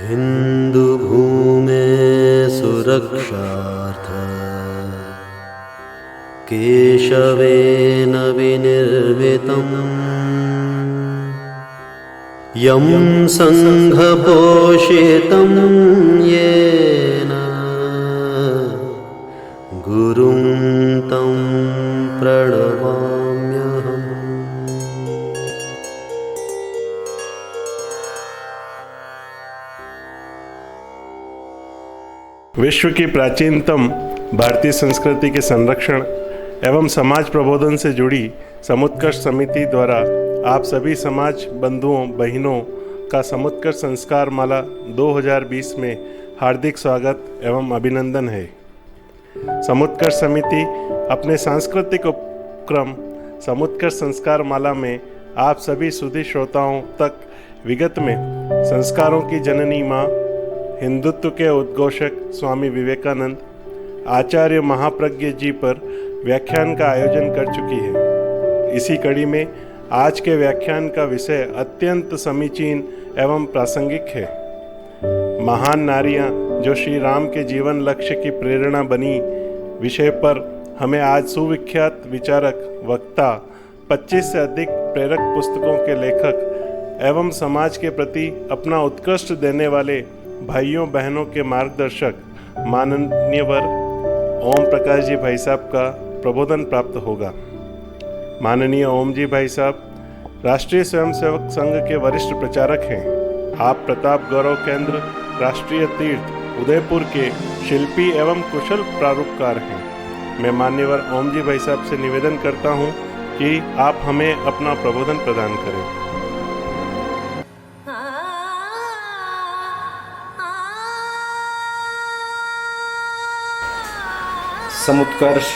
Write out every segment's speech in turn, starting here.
हिन्दुभूमे सुरक्षार्थ केशवेन विनिर्मितम् यं सङ्घपोषितं येन गुरुं तं प्रणमाम्यहम्। विश्व की प्राचीनतम भारतीय संस्कृति के संरक्षण एवं समाज प्रबोधन से जुड़ी समुत्कर्ष समिति द्वारा आप सभी समाज बंधुओं बहनों का समुत्कर्ष संस्कार माला 2020 में हार्दिक स्वागत एवं अभिनंदन है। समुत्कर्ष समिति अपने सांस्कृतिक उपक्रम समुत्कर्ष संस्कार माला में आप सभी सुधी श्रोताओं तक विगत में संस्कारों की जननी माँ, हिंदुत्व के उद्घोषक स्वामी विवेकानंद, आचार्य महाप्रज्ञ जी पर व्याख्यान का आयोजन कर चुकी है। इसी कड़ी में आज के व्याख्यान का विषय अत्यंत समीचीन एवं प्रासंगिक है। महान नारियां जो श्री राम के जीवन लक्ष्य की प्रेरणा बनी विषय पर हमें आज सुविख्यात विचारक, वक्ता, 25 से अधिक प्रेरक पुस्तकों के लेखक एवं समाज के प्रति अपना उत्कृष्ट देने वाले भाइयों बहनों के मार्गदर्शक माननीयवर ओम प्रकाश जी भाई साहब का प्रबोधन प्राप्त होगा। माननीय ओम जी भाई साहब राष्ट्रीय स्वयंसेवक संघ के वरिष्ठ प्रचारक हैं। आप प्रताप गौरव केंद्र राष्ट्रीय तीर्थ उदयपुर के शिल्पी एवं कुशल प्रारूपकार हैं। मैं मान्यवर ओम जी भाई साहब से निवेदन करता हूं कि आप हमें अपना प्रबोधन प्रदान करें। समुत्कर्ष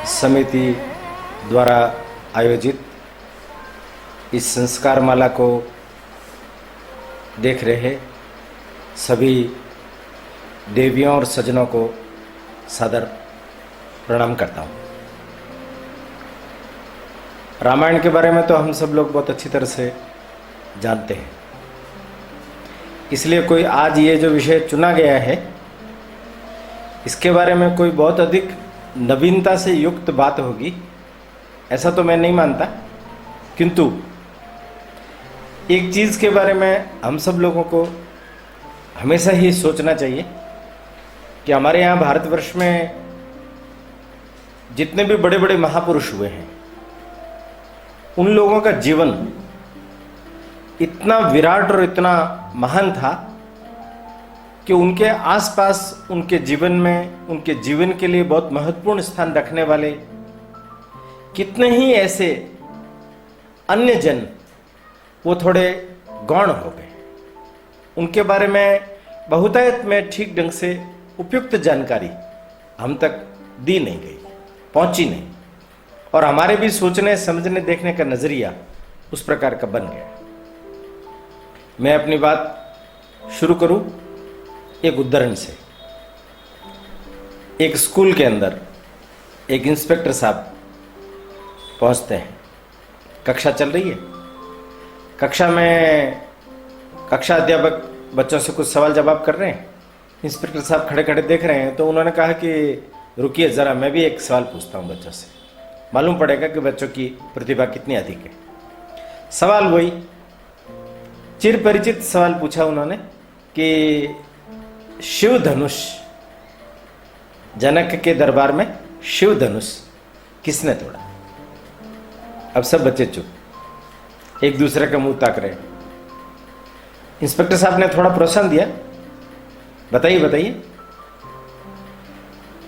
समिति द्वारा आयोजित इस संस्कार माला को देख रहे सभी देवियों और सज्जनों को सादर प्रणाम करता हूँ। रामायण के बारे में तो हम सब लोग बहुत अच्छी तरह से जानते हैं, इसलिए कोई आज ये जो विषय चुना गया है इसके बारे में कोई बहुत अधिक नवीनता से युक्त बात होगी ऐसा तो मैं नहीं मानता। किंतु एक चीज़ के बारे में हम सब लोगों को हमेशा ही सोचना चाहिए कि हमारे यहाँ भारतवर्ष में जितने भी बड़े बड़े महापुरुष हुए हैं उन लोगों का जीवन इतना विराट और इतना महान था कि उनके आसपास उनके जीवन में उनके जीवन के लिए बहुत महत्वपूर्ण स्थान रखने वाले कितने ही ऐसे अन्य जन वो थोड़े गौण हो गए। उनके बारे में बहुतायत में ठीक ढंग से उपयुक्त जानकारी हम तक दी नहीं गई, पहुंची नहीं, और हमारे भी सोचने समझने देखने का नजरिया उस प्रकार का बन गया। मैं अपनी बात शुरू करूं एक उदाहरण से। एक स्कूल के अंदर एक इंस्पेक्टर साहब पहुंचते हैं। कक्षा चल रही है, कक्षा में कक्षा अध्यापक बच्चों से कुछ सवाल जवाब कर रहे हैं। इंस्पेक्टर साहब खड़े खड़े देख रहे हैं, तो उन्होंने कहा कि रुकिए ज़रा, मैं भी एक सवाल पूछता हूं बच्चों से, मालूम पड़ेगा कि बच्चों की प्रतिभा कितनी अधिक है। सवाल वही चिर परिचित सवाल पूछा उन्होंने कि शिव धनुष, जनक के दरबार में शिव धनुष किसने तोड़ा? अब सब बच्चे चुप, एक दूसरे का मुंह ताक रहे। इंस्पेक्टर साहब ने थोड़ा प्रोत्साहन दिया, बताइए बताइए।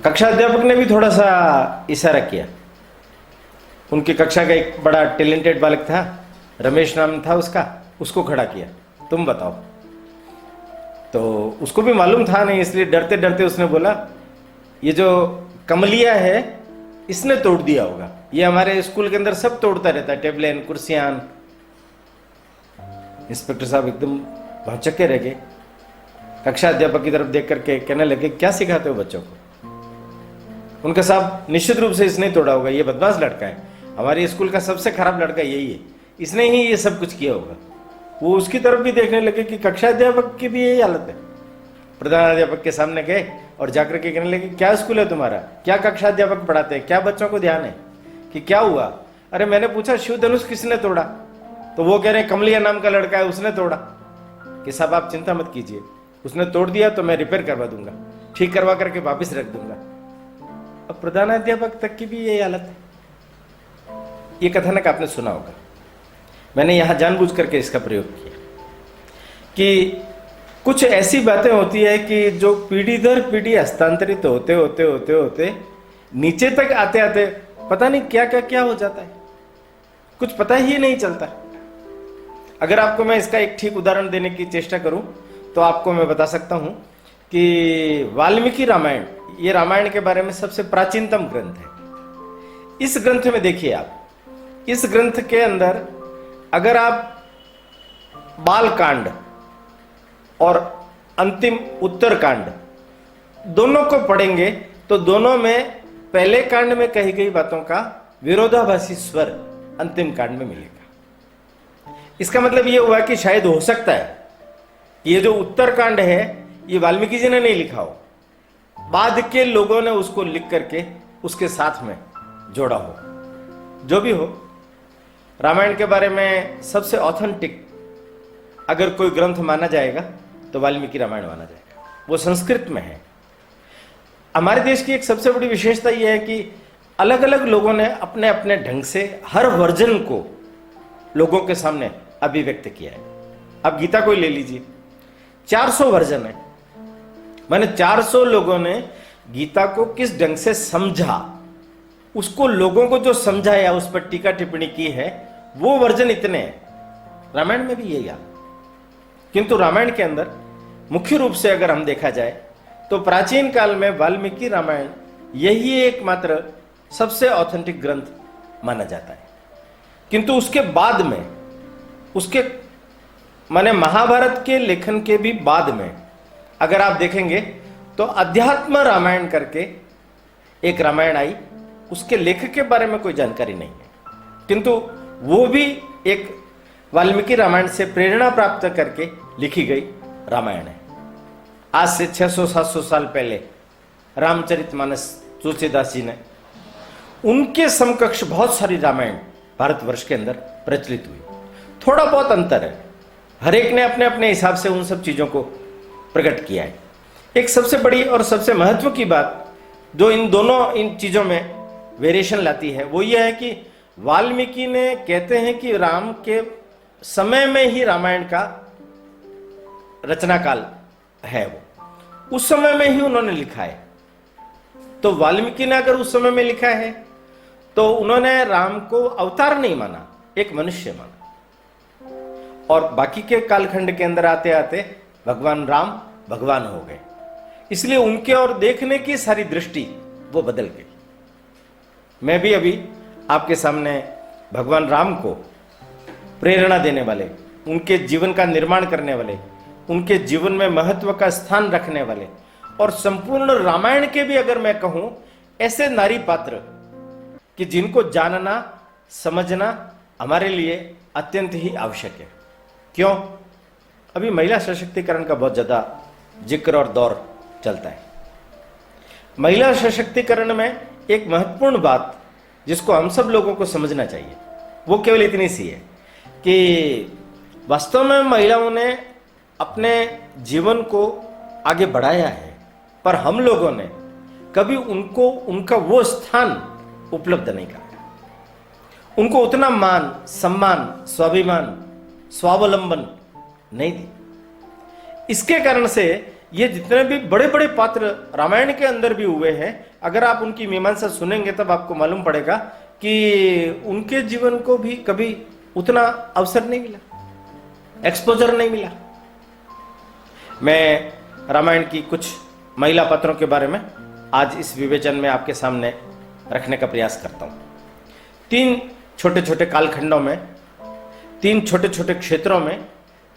कक्षा अध्यापक ने भी थोड़ा सा इशारा किया। उनकी कक्षा का एक बड़ा टैलेंटेड बालक था, रमेश नाम था उसका, उसको खड़ा किया, तुम बताओ। तो उसको भी मालूम था नहीं, इसलिए डरते डरते उसने बोला, ये जो कमलिया है इसने तोड़ दिया होगा, ये हमारे स्कूल के अंदर सब तोड़ता रहता है, टेबलें कुर्सियां। इंस्पेक्टर साहब एकदम भौचक्के रह गए। कक्षा अध्यापक की तरफ देख करके कहने लगे, क्या सिखाते हो बच्चों को? उनका साहब निश्चित रूप से इसने तोड़ा होगा, ये बदमाश लड़का है, हमारे स्कूल का सबसे खराब लड़का यही है, इसने ही ये सब कुछ किया होगा। वो उसकी तरफ भी देखने लगे कि कक्षा अध्यापक की भी यही हालत है। प्रधानाध्यापक के सामने गए और जाकर के कहने लगे, क्या स्कूल है तुम्हारा, क्या कक्षा अध्यापक पढ़ाते हैं, क्या बच्चों को ध्यान है, कि क्या हुआ? अरे मैंने पूछा शिव धनुष किसने तोड़ा? तो वो कह रहे हैं कमलिया नाम का लड़का है उसने तोड़ा। कि साहब आप चिंता मत कीजिए, उसने तोड़ दिया तो मैं रिपेयर करवा दूंगा, ठीक करवा करके वापस रख दूंगा। अब प्रधानाध्यापक तक की भी यही हालत है। ये कथानक आपने सुना होगा, मैंने यहां जानबूझ करके इसका प्रयोग किया कि कुछ ऐसी बातें होती है कि जो पीढ़ी दर पीढ़ी हस्तांतरित होते होते होते होते नीचे तक आते आते पता नहीं क्या क्या क्या हो जाता है, कुछ पता ही नहीं चलता। अगर आपको मैं इसका एक ठीक उदाहरण देने की चेष्टा करूं तो आपको मैं बता सकता हूं कि वाल्मीकि रामायण, ये रामायण के बारे में सबसे प्राचीनतम ग्रंथ है। इस ग्रंथ में देखिए आप, इस ग्रंथ के अंदर अगर आप बालकांड और अंतिम उत्तरकांड दोनों को पढ़ेंगे तो दोनों में पहले कांड में कही गई बातों का विरोधाभासी स्वर अंतिम कांड में मिलेगा। इसका मतलब यह हुआ कि शायद हो सकता है ये जो उत्तरकांड है ये वाल्मीकि जी ने नहीं लिखा हो, बाद के लोगों ने उसको लिख करके उसके साथ में जोड़ा हो। जो भी हो, रामायण के बारे में सबसे ऑथेंटिक अगर कोई ग्रंथ माना जाएगा तो वाल्मीकि रामायण माना जाएगा। वो संस्कृत में है। हमारे देश की एक सबसे बड़ी विशेषता यह है कि अलग अलग लोगों ने अपने अपने ढंग से हर वर्जन को लोगों के सामने अभिव्यक्त किया है। अब गीता को ही ले लीजिए, 400 वर्जन है, माने 400 लोगों ने गीता को किस ढंग से समझा, उसको लोगों को जो समझाया, उस पर टीका टिप्पणी की है, वो वर्जन इतने हैं। रामायण में भी यही हाल। किंतु रामायण के अंदर मुख्य रूप से अगर हम देखा जाए तो प्राचीन काल में वाल्मीकि रामायण यही एकमात्र सबसे ऑथेंटिक ग्रंथ माना जाता है। किंतु उसके बाद में, उसके माने महाभारत के लेखन के भी बाद में अगर आप देखेंगे तो अध्यात्म रामायण करके एक रामायण आई, उसके लेखक के बारे में कोई जानकारी नहीं है, किंतु वो भी एक वाल्मीकि रामायण से प्रेरणा प्राप्त करके लिखी गई रामायण है। आज से 600-700 साल पहले रामचरितमानस तुलसीदास जी ने, उनके समकक्ष बहुत सारी रामायण भारतवर्ष के अंदर प्रचलित हुई। थोड़ा बहुत अंतर है, हर एक ने अपने अपने हिसाब से उन सब चीजों को प्रकट किया है। एक सबसे बड़ी और सबसे महत्व की बात जो इन चीजों में वेरिएशन लाती है वो यह है कि वाल्मीकि ने कहते हैं कि राम के समय में ही रामायण का रचना काल है, वो उस समय में ही उन्होंने लिखा है। तो वाल्मीकि ने अगर उस समय में लिखा है तो उन्होंने राम को अवतार नहीं माना, एक मनुष्य माना। और बाकी के कालखंड के अंदर आते आते भगवान राम भगवान हो गए, इसलिए उनके और देखने की सारी दृष्टि वो बदल गई। मैं भी अभी आपके सामने भगवान राम को प्रेरणा देने वाले, उनके जीवन का निर्माण करने वाले, उनके जीवन में महत्व का स्थान रखने वाले और संपूर्ण रामायण के भी अगर मैं कहूं ऐसे नारी पात्र कि जिनको जानना समझना हमारे लिए अत्यंत ही आवश्यक है। क्यों? अभी महिला सशक्तिकरण का बहुत ज्यादा जिक्र और दौर चलता है। महिला सशक्तिकरण में एक महत्वपूर्ण बात जिसको हम सब लोगों को समझना चाहिए वो केवल इतनी सी है कि वास्तव में महिलाओं ने अपने जीवन को आगे बढ़ाया है, पर हम लोगों ने कभी उनको उनका वो स्थान उपलब्ध नहीं कराया, उनको उतना मान सम्मान स्वाभिमान स्वावलंबन नहीं दी। इसके कारण से ये जितने भी बड़े बड़े पात्र रामायण के अंदर भी हुए हैं, अगर आप उनकी मीमांसा सुनेंगे तब आपको मालूम पड़ेगा कि उनके जीवन को भी कभी उतना अवसर नहीं मिला, एक्सपोजर नहीं मिला। मैं रामायण की कुछ महिला पात्रों के बारे में आज इस विवेचन में आपके सामने रखने का प्रयास करता हूं। 3 छोटे छोटे कालखंडों में, 3 छोटे छोटे क्षेत्रों में,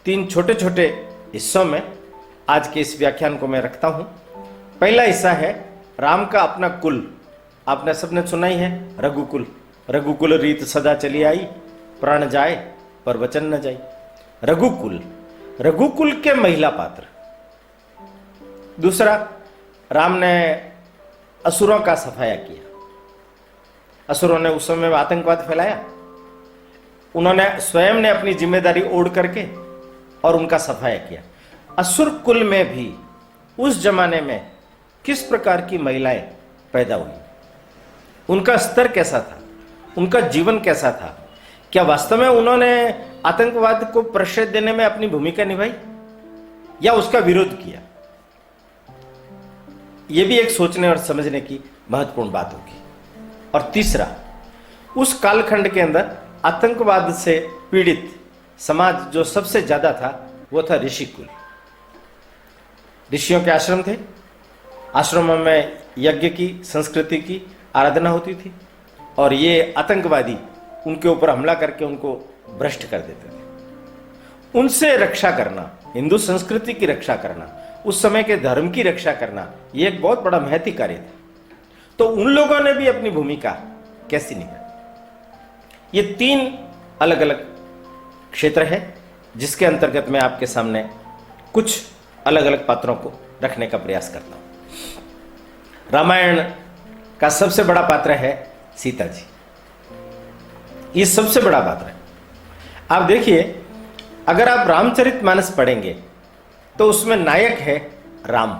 3 छोटे छोटे हिस्सों में आज के इस व्याख्यान को मैं रखता हूं। पहला हिस्सा है राम का अपना कुल। आपने सबने सुना ही है, रघुकुल। रघुकुल रीत सदा चली आई, प्राण जाए पर वचन न जाई। रघुकुल, रघुकुल के महिला पात्र। दूसरा, राम ने असुरों का सफाया किया। असुरों ने उस समय आतंकवाद फैलाया, उन्होंने स्वयं ने अपनी जिम्मेदारी ओढ़ करके और उनका सफाया किया। असुर कुल में भी उस जमाने में किस प्रकार की महिलाएं पैदा हुई, उनका स्तर कैसा था, उनका जीवन कैसा था, क्या वास्तव में उन्होंने आतंकवाद को प्रश्रय देने में अपनी भूमिका निभाई या उसका विरोध किया? यह भी एक सोचने और समझने की महत्वपूर्ण बात होगी। और तीसरा, उस कालखंड के अंदर आतंकवाद से पीड़ित समाज जो सबसे ज्यादा था वो था ऋषिकुल। ऋषियों के आश्रम थे, आश्रमों में यज्ञ की संस्कृति की आराधना होती थी और ये आतंकवादी उनके ऊपर हमला करके उनको भ्रष्ट कर देते थे। उनसे रक्षा करना, हिंदू संस्कृति की रक्षा करना, उस समय के धर्म की रक्षा करना, ये एक बहुत बड़ा महती कार्य था। तो उन लोगों ने भी अपनी भूमिका कैसी निभाई? ये 3 अलग अलग क्षेत्र है जिसके अंतर्गत मैं आपके सामने कुछ अलग अलग पात्रों को रखने का प्रयास करता हूं। रामायण का सबसे बड़ा पात्र है सीता जी। ये सबसे बड़ा पात्र है। आप देखिए, अगर आप रामचरितमानस पढ़ेंगे तो उसमें नायक है राम,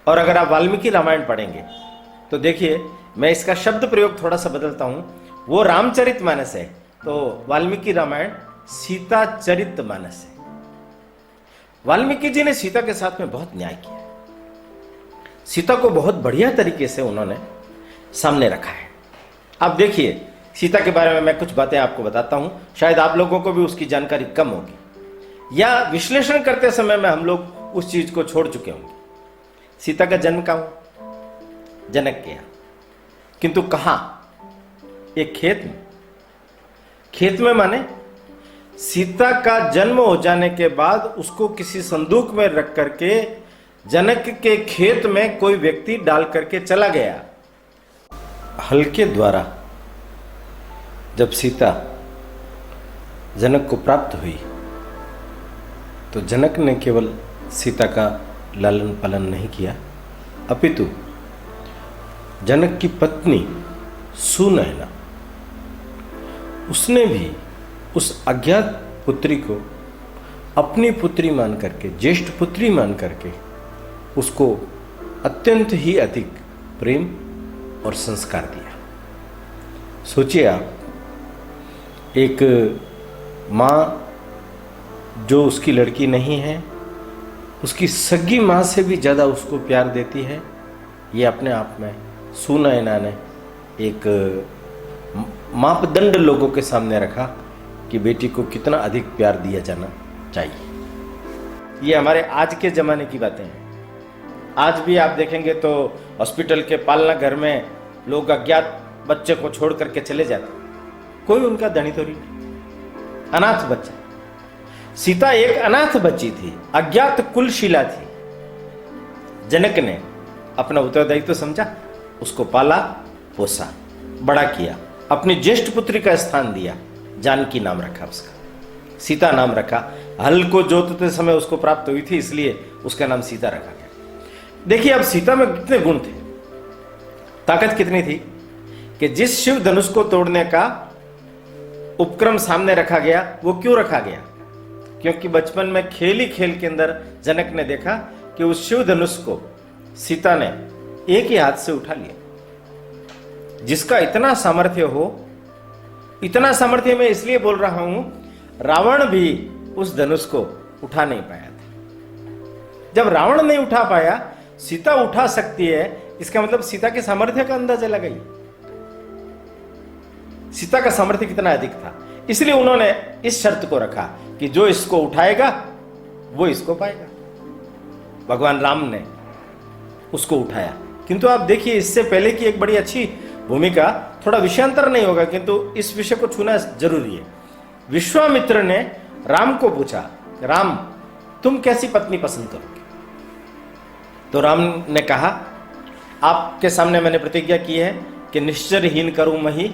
और अगर आप वाल्मीकि रामायण पढ़ेंगे तो देखिए, मैं इसका शब्द प्रयोग थोड़ा सा बदलता हूं, वो रामचरितमानस है तो वाल्मीकि रामायण सीता चरितमानस है। वाल्मीकि जी ने सीता के साथ में बहुत न्याय किया, सीता को बहुत बढ़िया तरीके से उन्होंने सामने रखा है। आप देखिए, सीता के बारे में मैं कुछ बातें आपको बताता हूं, शायद आप लोगों को भी उसकी जानकारी कम होगी या विश्लेषण करते समय में हम लोग उस चीज को छोड़ चुके होंगे। सीता का जन्म कहां हुआ? जनक के यहां, किंतु कहां? एक खेत में। खेत में माने सीता का जन्म हो जाने के बाद उसको किसी संदूक में रख करके जनक के खेत में कोई व्यक्ति डाल करके चला गया। हल के द्वारा जब सीता जनक को प्राप्त हुई तो जनक ने केवल सीता का लालन पालन नहीं किया, अपितु जनक की पत्नी सुनैना, उसने भी उस अज्ञात पुत्री को अपनी पुत्री मान करके, ज्येष्ठ पुत्री मान करके उसको अत्यंत ही अधिक प्रेम और संस्कार दिया। सोचिए आप, एक माँ जो उसकी लड़की नहीं है, उसकी सगी माँ से भी ज़्यादा उसको प्यार देती है, ये अपने आप में सुनैना ने एक मापदंड लोगों के सामने रखा कि बेटी को कितना अधिक प्यार दिया जाना चाहिए। ये हमारे आज के ज़माने की बातें हैं। आज भी आप देखेंगे तो हॉस्पिटल के पालना घर में लोग अज्ञात बच्चे को छोड़ करके चले जाते, कोई उनका धनी थोड़ी नहीं, अनाथ बच्चा। सीता एक अनाथ बच्ची थी, अज्ञात कुलशीला थी। जनक ने अपना उत्तरदायित्व तो समझा, उसको पाला पोसा, बड़ा किया, अपनी ज्येष्ठ पुत्री का स्थान दिया, जानकी नाम रखा उसका, सीता नाम रखा। हल को जोतते समय उसको प्राप्त हुई थी, इसलिए उसका नाम सीता रखा गया। देखिए अब सीता में कितने गुण थे, ताकत कितनी थी कि जिस शिव धनुष को तोड़ने का उपक्रम सामने रखा गया, वो क्यों रखा गया? क्योंकि बचपन में खेल ही खेल के अंदर जनक ने देखा कि उस शिव धनुष को सीता ने एक ही हाथ से उठा लिया। जिसका इतना सामर्थ्य हो, इतना सामर्थ्य मैं इसलिए बोल रहा हूं, रावण भी उस धनुष को उठा नहीं पाया था। जब रावण नहीं उठा पाया, सीता उठा सकती है, इसका मतलब सीता के सामर्थ्य का अंदाजा लगाइए, सीता का सामर्थ्य कितना अधिक था। इसलिए उन्होंने इस शर्त को रखा कि जो इसको उठाएगा वो इसको पाएगा। भगवान राम ने उसको उठाया। किंतु आप देखिए, इससे पहले की एक बड़ी अच्छी भूमिका, थोड़ा विषयांतर नहीं होगा किंतु इस विषय को छूना जरूरी है। विश्वामित्र ने राम को पूछा, राम तुम कैसी पत्नी पसंद करोगे? तो राम ने कहा, आपके सामने मैंने प्रतिज्ञा की है कि निश्चरहीन करूं मही,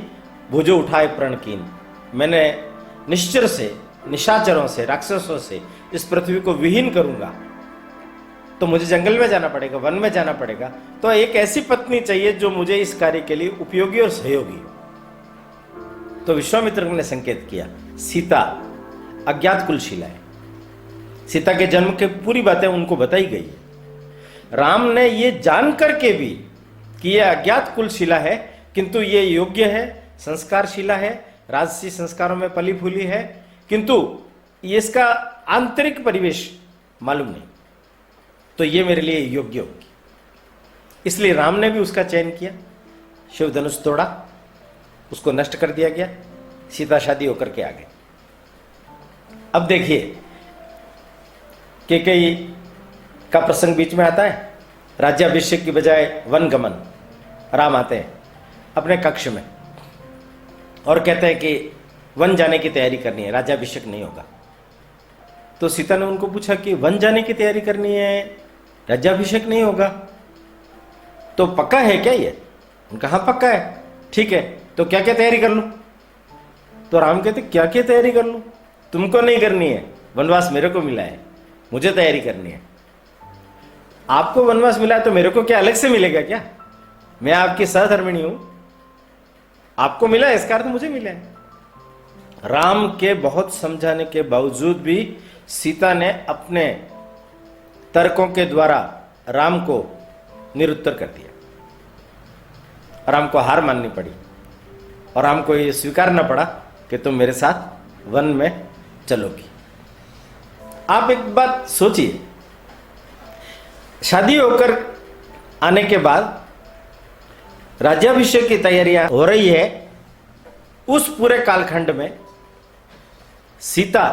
भुजो उठाए प्रण कीन। मैंने निश्चर से निशाचरों से, राक्षसों से इस पृथ्वी को विहीन करूंगा तो मुझे जंगल में जाना पड़ेगा, वन में जाना पड़ेगा। तो एक ऐसी पत्नी चाहिए जो मुझे इस कार्य के लिए उपयोगी और सहयोगी हो। तो विश्वामित्र ने संकेत किया, सीता अज्ञात कुलशीला है, सीता के जन्म की पूरी बातें उनको बताई गई है। राम ने ये जान करके भी कि यह अज्ञात कुलशीला है, किंतु ये योग्य है, संस्कारशीला है, राजसी संस्कारों में पली फूली है, किंतु ये इसका आंतरिक परिवेश मालूम नहीं, तो ये मेरे लिए योग्य होगी। इसलिए राम ने भी उसका चयन किया, शिव धनुष तोड़ा, उसको नष्ट कर दिया गया, सीता शादी होकर के आ गई। अब देखिए कैकेयी का प्रसंग बीच में आता है। राज्याभिषेक की बजाय वनगमन, राम आते हैं अपने कक्ष में और कहते हैं कि वन जाने की तैयारी करनी है, राज्याभिषेक नहीं होगा। तो सीता ने उनको पूछा कि वन जाने की तैयारी करनी है, राज्याभिषेक नहीं होगा, तो पक्का है क्या ये? उनका हाँ पक्का है। ठीक है, तो क्या क्या तैयारी कर लूं? तो राम कहते क्या क्या तैयारी कर लूं? तुमको नहीं करनी है, वनवास मेरे को मिला है, मुझे तैयारी करनी है। आपको वनवास मिला है तो मेरे को क्या अलग से मिलेगा क्या? मैं आपकी सहधर्मिणी हूं, आपको मिला है इसका अर्थ मुझे मिला है। राम के बहुत समझाने के बावजूद भी सीता ने अपने तर्कों के द्वारा राम को निरुत्तर कर दिया। राम को हार माननी पड़ी और राम को यह स्वीकारना पड़ा कि तुम मेरे साथ वन में चलोगी। आप एक बात सोचिए, शादी होकर आने के बाद राज्याभिषेक की तैयारियां हो रही है, उस पूरे कालखंड में सीता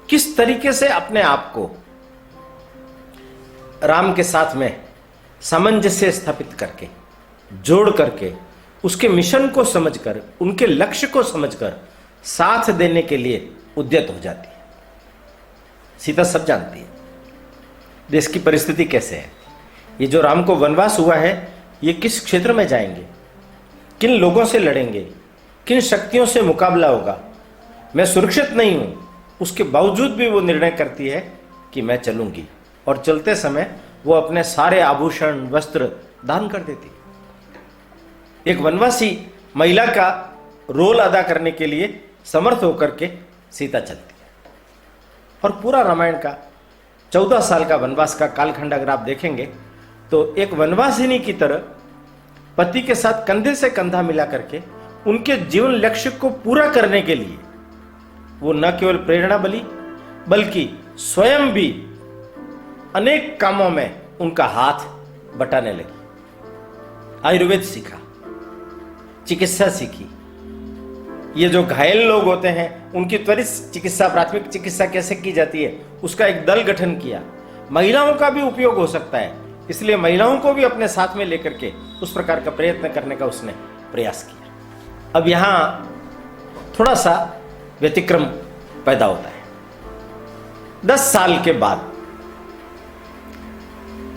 किस तरीके से अपने आप को राम के साथ में सामंजस्य स्थापित करके, जोड़ करके, उसके मिशन को समझकर, उनके लक्ष्य को समझकर साथ देने के लिए उद्यत हो जाती है। सीता सब जानती है देश की परिस्थिति कैसे है, ये जो राम को वनवास हुआ है ये किस क्षेत्र में जाएंगे, किन लोगों से लड़ेंगे, किन शक्तियों से मुकाबला होगा, मैं सुरक्षित नहीं हूं। उसके बावजूद भी वो निर्णय करती है कि मैं चलूंगी, और चलते समय वो अपने सारे आभूषण वस्त्र दान कर देती है। एक वनवासी महिला का रोल अदा करने के लिए समर्थ होकर के सीता चलती है। और पूरा रामायण का 14 साल का वनवास का कालखंड अगर आप देखेंगे तो एक वनवासिनी की तरह पति के साथ कंधे से कंधा मिला करके उनके जीवन लक्ष्य को पूरा करने के लिए वो न केवल प्रेरणा बनी बल्कि स्वयं भी अनेक कामों में उनका हाथ बटाने लगी। आयुर्वेद सीखा, चिकित्सा सीखी। ये जो घायल लोग होते हैं उनकी त्वरित चिकित्सा, प्राथमिक चिकित्सा कैसे की जाती है उसका एक दल गठन किया। महिलाओं का भी उपयोग हो सकता है, इसलिए महिलाओं को भी अपने साथ में लेकर के उस प्रकार का प्रयत्न करने का उसने प्रयास किया। अब यहां थोड़ा सा व्यतिक्रम पैदा होता है। 10 साल के बाद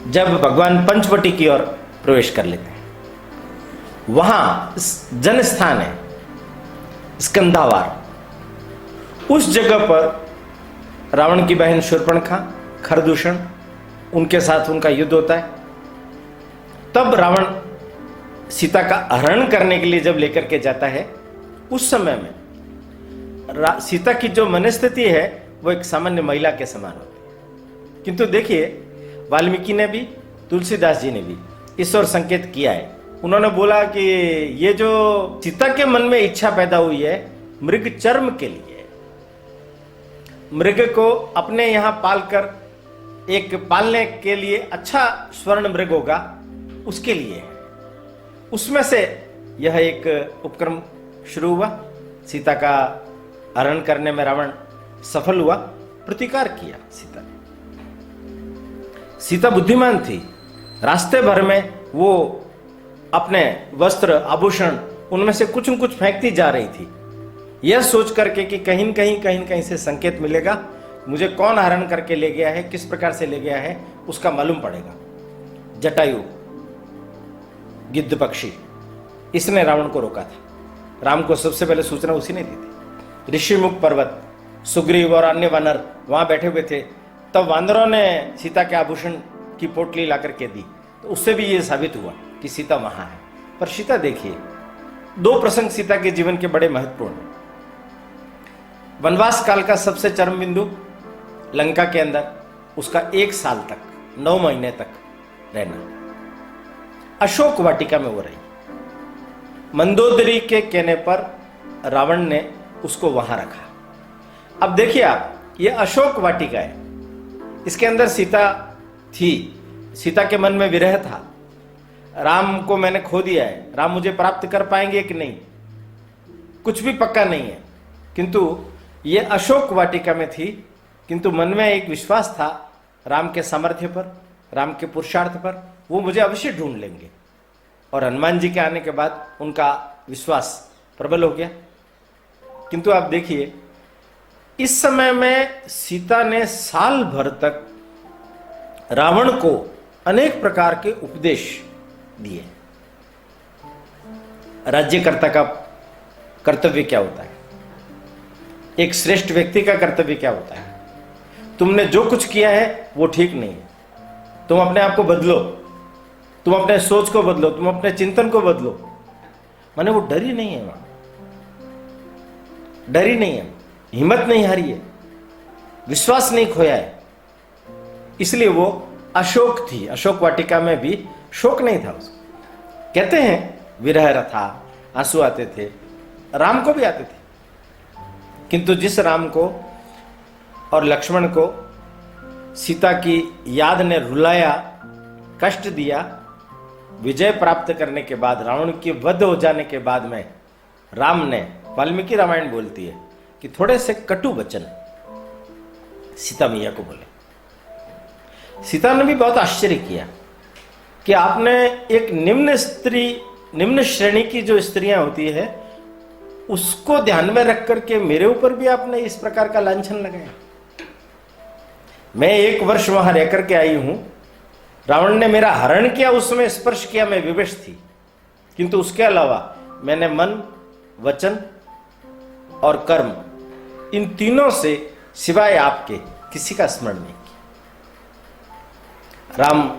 जब भगवान पंचवटी की ओर प्रवेश कर लेते हैं, वहां जनस्थान है स्कंधावार, उस जगह पर रावण की बहन शूर्पणखा, खरदूषण, उनके साथ उनका युद्ध होता है। तब रावण सीता का हरण करने के लिए जब लेकर के जाता है, उस समय में सीता की जो मनस्थिति है वो एक सामान्य महिला के समान होती है। किंतु देखिए, वाल्मीकि ने भी, तुलसीदास जी ने भी इस ओर संकेत किया है। उन्होंने बोला कि ये जो सीता के मन में इच्छा पैदा हुई है मृग चर्म के लिए, मृग को अपने यहां पालकर एक पालने के लिए अच्छा स्वर्ण मृग होगा, उसके लिए है। उसमें से यह एक उपक्रम शुरू हुआ। सीता का हरण करने में रावण सफल हुआ, प्रतिकार किया सीता ने। सीता बुद्धिमान थी, रास्ते भर में वो अपने वस्त्र, आभूषण उनमें से कुछ न कुछ फेंकती जा रही थी, यह सोच करके कि कहीं न कहीं से संकेत मिलेगा, मुझे कौन हरण करके ले गया है, किस प्रकार से ले गया है उसका मालूम पड़ेगा। जटायु गिद्ध पक्षी, इसने रावण को रोका था। राम को सबसे पहले सूचना उसी ने दी थी। ऋषिमुख पर्वत सुग्रीव और अन्य वानर वहां बैठे हुए थे, तब वानरों ने सीता के आभूषण की पोटली ला करके दी, तो उससे भी ये साबित हुआ कि सीता वहां है। पर सीता देखिए, दो प्रसंग सीता के जीवन के बड़े महत्वपूर्ण हैं। वनवास काल का सबसे चरम बिंदु लंका के अंदर उसका 1 साल तक 9 महीने तक रहना। अशोक वाटिका में वो रही। मंदोदरी के कहने पर रावण ने उसको वहां रखा। अब देखिए आप, ये अशोक वाटिका है, इसके अंदर सीता थी, सीता के मन में विरह था, राम को मैंने खो दिया है, राम मुझे प्राप्त कर पाएंगे कि नहीं, कुछ भी पक्का नहीं है। किंतु ये अशोक वाटिका में थी, किंतु मन में एक विश्वास था राम के सामर्थ्य पर, राम के पुरुषार्थ पर, वो मुझे अवश्य ढूंढ लेंगे। और हनुमान जी के आने के बाद उनका विश्वास प्रबल हो गया। किंतु आप देखिए, इस समय में सीता ने साल भर तक रावण को अनेक प्रकार के उपदेश दिए। राज्यकर्ता का कर्तव्य क्या होता है, एक श्रेष्ठ व्यक्ति का कर्तव्य क्या होता है, तुमने जो कुछ किया है वो ठीक नहीं है, तुम अपने आप को बदलो, तुम अपने सोच को बदलो, तुम अपने चिंतन को बदलो। माने वो डरी नहीं है, वहां डरी नहीं है, हिम्मत नहीं हारी है, विश्वास नहीं खोया है, इसलिए वो अशोक थी। अशोक वाटिका में भी शोक नहीं था उसको। कहते हैं विरह रथा, आंसू आते थे, राम को भी आते थे, किंतु जिस राम को और लक्ष्मण को सीता की याद ने रुलाया, कष्ट दिया, विजय प्राप्त करने के बाद, रावण के वध हो जाने के बाद में राम ने, वाल्मीकि रामायण बोलती है कि थोड़े से कटु वचन सीता मैया को बोले। सीता ने भी बहुत आश्चर्य किया कि आपने एक निम्न श्रेणी की जो स्त्रियां होती है उसको ध्यान में रख करके मेरे ऊपर भी आपने इस प्रकार का लांछन लगाया। मैं 1 वर्ष वहां रह करके आई हूं, रावण ने मेरा हरण किया, उसमें स्पर्श किया, मैं विवश थी, किंतु उसके अलावा मैंने मन, वचन और कर्म, इन तीनों से सिवाय आपके किसी का स्मरण नहीं किया। राम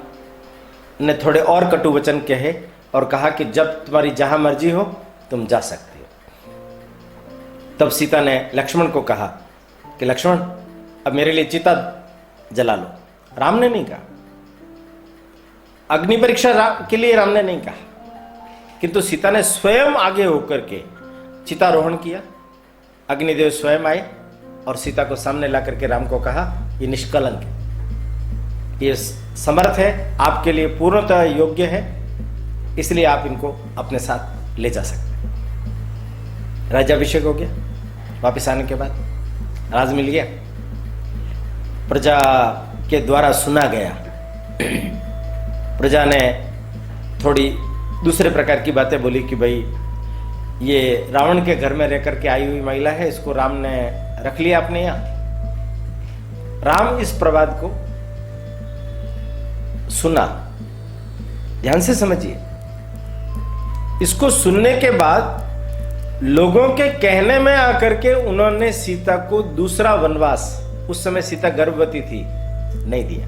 ने थोड़े और कटु वचन कहे और कहा कि जब तुम्हारी जहां मर्जी हो तुम जा सकते हो। तब सीता ने लक्ष्मण को कहा कि लक्ष्मण, अब मेरे लिए चिता जला लो। राम ने नहीं कहा, अग्नि परीक्षा के लिए राम ने नहीं कहा, किंतु सीता ने स्वयं आगे होकर के चितारोहण किया। अग्निदेव स्वयं आए और सीता को सामने ला करके राम को कहा, ये निष्कलंक है, ये समर्थ है, आपके लिए पूर्णतः योग्य है, इसलिए आप इनको अपने साथ ले जा सकते हैं। राज्याभिषेक हो गया। वापस आने के बाद राज मिल गया, प्रजा के द्वारा सुना गया। प्रजा ने थोड़ी दूसरे प्रकार की बातें बोली कि भाई ये रावण के घर में रह करके आई हुई महिला है, इसको राम ने रख लिया अपने यहां। राम इस प्रवाद को सुना, ध्यान से समझिए। इसको सुनने के बाद लोगों के कहने में आकर के उन्होंने सीता को दूसरा वनवास, उस समय सीता गर्भवती थी, नहीं दिया।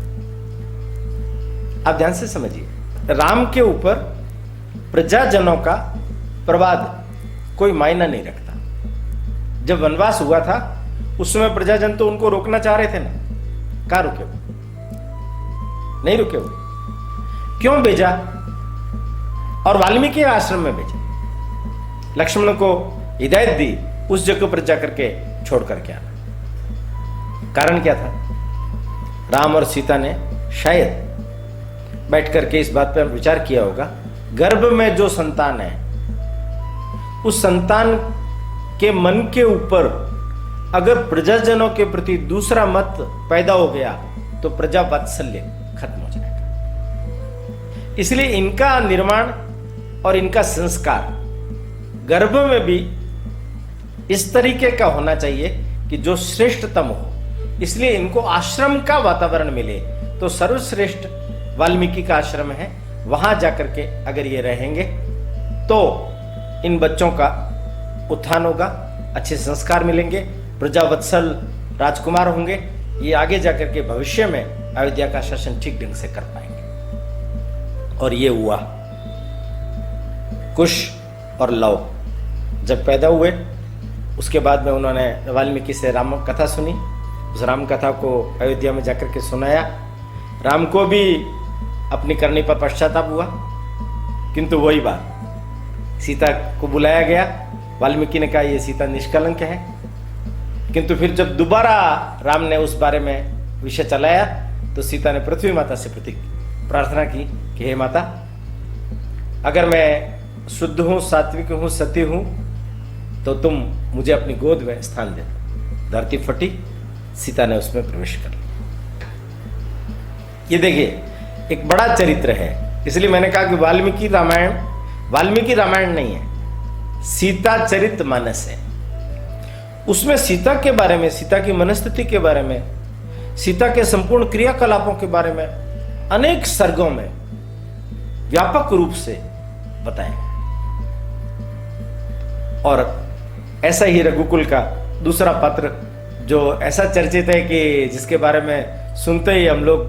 आप ध्यान से समझिए, राम के ऊपर प्रजाजनों का प्रवाद कोई मायना नहीं रखता। जब वनवास हुआ था उस समय प्रजाजन तो उनको रोकना चाह रहे थे ना, कहां रुके वो? नहीं रुके वो। क्यों भेजा? और वाल्मीकि आश्रम में भेजा। लक्ष्मण को हिदायत दी उस जगह पर जाकर के छोड़ करके आना। कारण क्या था? राम और सीता ने शायद बैठ करके इस बात पर विचार किया होगा, गर्भ में जो संतान है उस संतान के मन के ऊपर अगर प्रजाजनों के प्रति दूसरा मत पैदा हो गया तो प्रजा वात्सल्य खत्म हो जाएगा। इसलिए इनका निर्माण और इनका संस्कार गर्भ में भी इस तरीके का होना चाहिए कि जो श्रेष्ठतम हो। इसलिए इनको आश्रम का वातावरण मिले। तो सर्वश्रेष्ठ वाल्मीकि का आश्रम है, वहां जाकर के अगर ये रहेंगे तो इन बच्चों का उत्थान होगा, अच्छे संस्कार मिलेंगे, प्रजावत्सल राजकुमार होंगे, ये आगे जाकर के भविष्य में अयोध्या का शासन ठीक ढंग से कर पाएंगे। और ये हुआ। कुश और लव जब पैदा हुए, उसके बाद में उन्होंने वाल्मीकि से राम कथा सुनी। उस राम कथा को अयोध्या में जाकर के सुनाया। राम को भी अपनी करनी पर पश्चाताप हुआ, किंतु वही बात, सीता को बुलाया गया। वाल्मीकि ने कहा ये सीता निष्कलंक है, किंतु फिर जब दोबारा राम ने उस बारे में विषय चलाया तो सीता ने पृथ्वी माता से प्रार्थना की कि हे माता, अगर मैं शुद्ध हूं, सात्विक हूं, सत्य हूं, तो तुम मुझे अपनी गोद में स्थान दे। धरती फटी, सीता ने उसमें प्रवेश कर लिया। ये देखिए एक बड़ा चरित्र है। इसलिए मैंने कहा कि वाल्मीकि रामायण नहीं है, सीता चरित मानस है। उसमें सीता के बारे में, सीता की मनस्थिति के बारे में, सीता के संपूर्ण क्रियाकलापों के बारे में अनेक सर्गों में व्यापक रूप से बताया। और ऐसा ही रघुकुल का दूसरा पात्र जो ऐसा चर्चित है कि जिसके बारे में सुनते ही हम लोग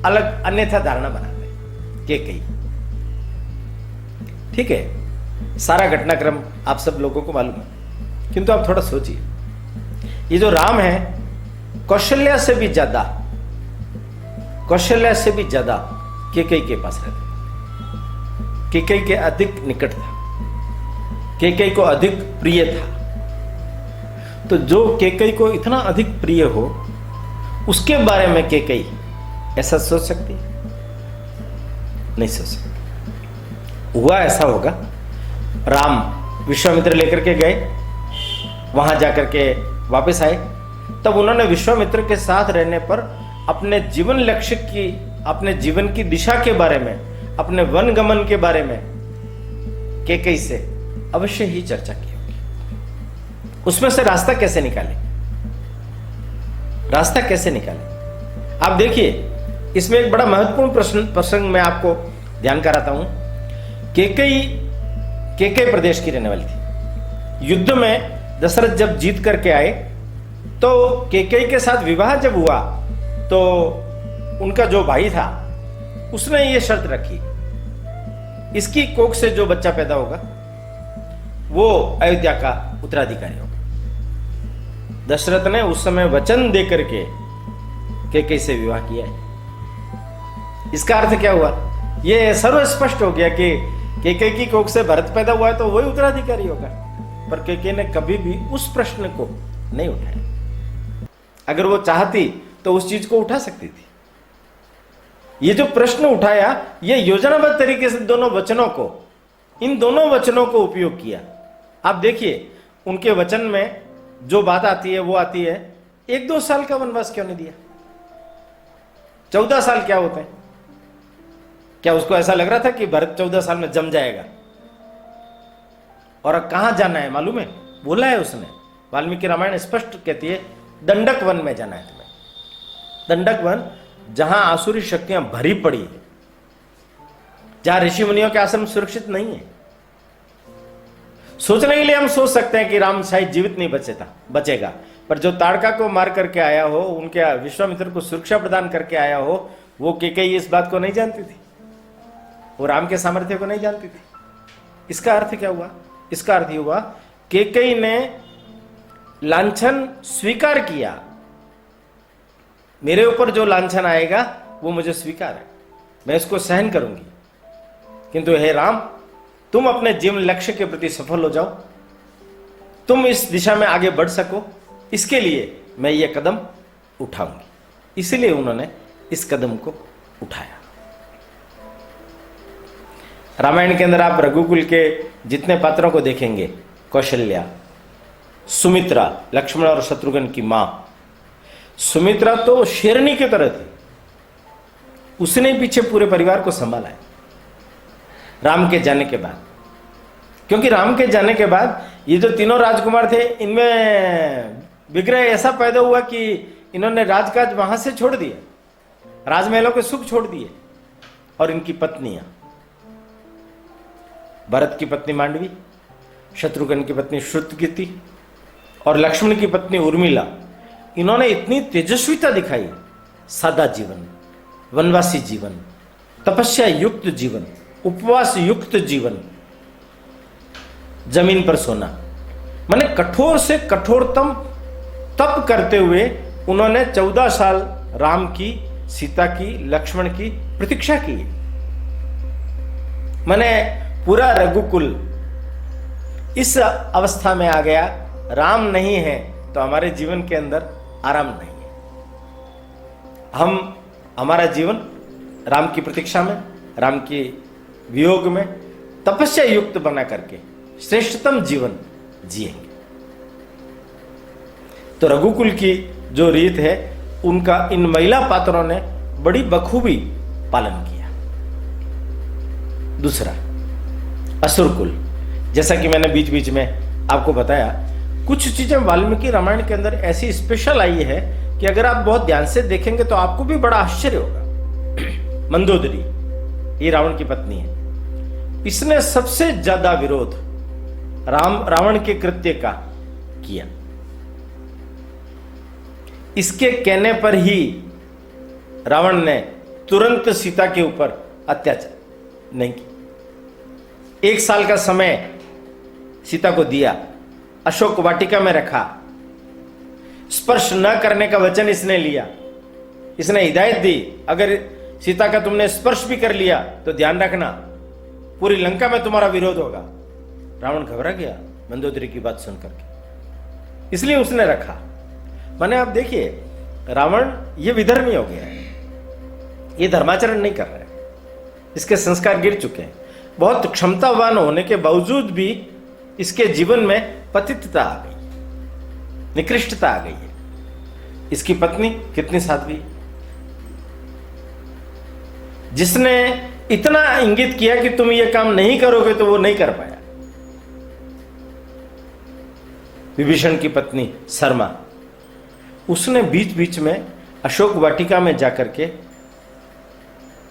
अलग अन्यथा धारणा बनाते हैं, कैकेयी। ठीक है, सारा घटनाक्रम आप सब लोगों को मालूम है, किंतु आप थोड़ा सोचिए, ये जो राम है कौशल्या से भी ज्यादा कैकेयी के पास रहते, कैकेयी के अधिक निकट था, कैकेयी को अधिक प्रिय था। तो जो कैकेयी को इतना अधिक प्रिय हो, उसके बारे में कैकेयी ऐसा सोच सकती है? नहीं सोच सकती। हुआ ऐसा होगा, राम विश्वामित्र लेकर के गए, वहां जाकर के वापस आए, तब उन्होंने विश्वामित्र के साथ रहने पर अपने जीवन लक्ष्य की, अपने जीवन की दिशा के बारे में, अपने वन गमन के बारे में कैकेयी से अवश्य ही चर्चा की होगी। उसमें से रास्ता कैसे निकाले? आप देखिए, इसमें एक बड़ा महत्वपूर्ण प्रसंग मैं आपको ध्यान कराता हूं। कैकेयी प्रदेश की रहने वाली थी। युद्ध में दशरथ जब जीत करके आए तो कैकेयी के साथ विवाह जब हुआ तो उनका जो भाई था उसने ये शर्त रखी, इसकी कोख से जो बच्चा पैदा होगा वो अयोध्या का उत्तराधिकारी होगा। दशरथ ने उस समय वचन देकर के कैकेयी से विवाह किया है। इसका अर्थ क्या हुआ? ये सर्वस्पष्ट हो गया कि कैकेयी की कोख से भरत पैदा हुआ है तो वही उत्तराधिकारी होगा। पर कैकेयी ने कभी भी उस प्रश्न को नहीं उठाया। अगर वो चाहती तो उस चीज को उठा सकती थी। ये जो प्रश्न उठाया, ये योजनाबद्ध तरीके से इन दोनों वचनों को उपयोग किया। आप देखिए, उनके वचन में जो बात आती है वो आती है, 1-2 साल का वनवास क्यों नहीं दिया? 14 साल क्या होते हैं? क्या उसको ऐसा लग रहा था कि भरत 14 साल में जम जाएगा? और कहां जाना है मालूम है? बोला है उसने, वाल्मीकि रामायण स्पष्ट कहती है, दंडक वन में जाना है तुम्हें। दंडक वन, जहां आसुरी शक्तियां भरी पड़ी है, जहां ऋषि मुनियों के आश्रम सुरक्षित नहीं है। सोचने के लिए हम सोच सकते हैं कि राम शायद जीवित नहीं बचेगा, पर जो ताड़का को मार करके आया हो, उनके विश्वामित्र को सुरक्षा प्रदान करके आया हो, वो कैकेयी इस बात को नहीं जानती थी, वो राम के सामर्थ्य को नहीं जानती थी। इसका अर्थ क्या हुआ? इसका अर्थ हुआ कैकेयी ने लांछन स्वीकार किया, मेरे ऊपर जो लांछन आएगा वो मुझे स्वीकार है, मैं इसको सहन करूंगी। किंतु हे राम, तुम अपने जीवन लक्ष्य के प्रति सफल हो जाओ, तुम इस दिशा में आगे बढ़ सको, इसके लिए मैं ये कदम उठाऊंगी। इसलिए उन्होंने इस कदम को उठाया। रामायण के अंदर आप रघुकुल के जितने पात्रों को देखेंगे, कौशल्या, सुमित्रा, लक्ष्मण और शत्रुघ्न की मां, सुमित्रा तो शेरनी की तरह थी, उसने पीछे पूरे परिवार को संभाला है राम के जाने के बाद। क्योंकि राम के जाने के बाद ये जो तीनों राजकुमार थे, इनमें विग्रह ऐसा पैदा हुआ कि इन्होंने राजकाज वहां से छोड़ दिए, राजमहलों के सुख छोड़ दिए। और इनकी पत्नियां, भरत की पत्नी मांडवी, शत्रुघ्न की पत्नी श्रुतकीर्ति, और लक्ष्मण की पत्नी उर्मिला, इन्होंने इतनी तेजस्विता दिखाई। सादा जीवन, वनवासी जीवन, तपस्या युक्त जीवन, उपवास युक्त जीवन, जमीन पर सोना, माने कठोर से कठोरतम तप करते हुए उन्होंने 14 साल राम की, सीता की, लक्ष्मण की प्रतीक्षा की। माने पूरा रघुकुल इस अवस्था में आ गया, राम नहीं है तो हमारे जीवन के अंदर आराम नहीं है। हमारा जीवन राम की प्रतीक्षा में, राम के वियोग में तपस्या युक्त बना करके श्रेष्ठतम जीवन जिएंगे। तो रघुकुल की जो रीत है उनका इन महिला पात्रों ने बड़ी बखूबी पालन किया। दूसरा, असुरकुल। जैसा कि मैंने बीच बीच में आपको बताया, कुछ चीजें वाल्मीकि रामायण के अंदर ऐसी स्पेशल आई है कि अगर आप बहुत ध्यान से देखेंगे तो आपको भी बड़ा आश्चर्य होगा। मंदोदरी, ये रावण की पत्नी है, इसने सबसे ज्यादा विरोध रावण के कृत्य का किया। इसके कहने पर ही रावण ने तुरंत सीता के ऊपर अत्याचार नहीं किया। 1 साल का समय सीता को दिया, अशोक वाटिका में रखा, स्पर्श न करने का वचन इसने लिया, इसने हिदायत दी, अगर सीता का तुमने स्पर्श भी कर लिया तो ध्यान रखना पूरी लंका में तुम्हारा विरोध होगा। रावण घबरा गया मंदोदरी की बात सुन करके, इसलिए उसने रखा। माने आप देखिए, रावण ये विधर्मी हो गया है, ये धर्माचरण नहीं कर रहा है, इसके संस्कार गिर चुके हैं। बहुत क्षमतावान होने के बावजूद भी इसके जीवन में पतितता आ गई, निकृष्टता आ गई है। इसकी पत्नी कितनी साध्वी, जिसने इतना इंगित किया कि तुम ये काम नहीं करोगे तो वो नहीं कर पाया। विभीषण की पत्नी शर्मा, उसने बीच बीच में अशोक वाटिका में जाकर के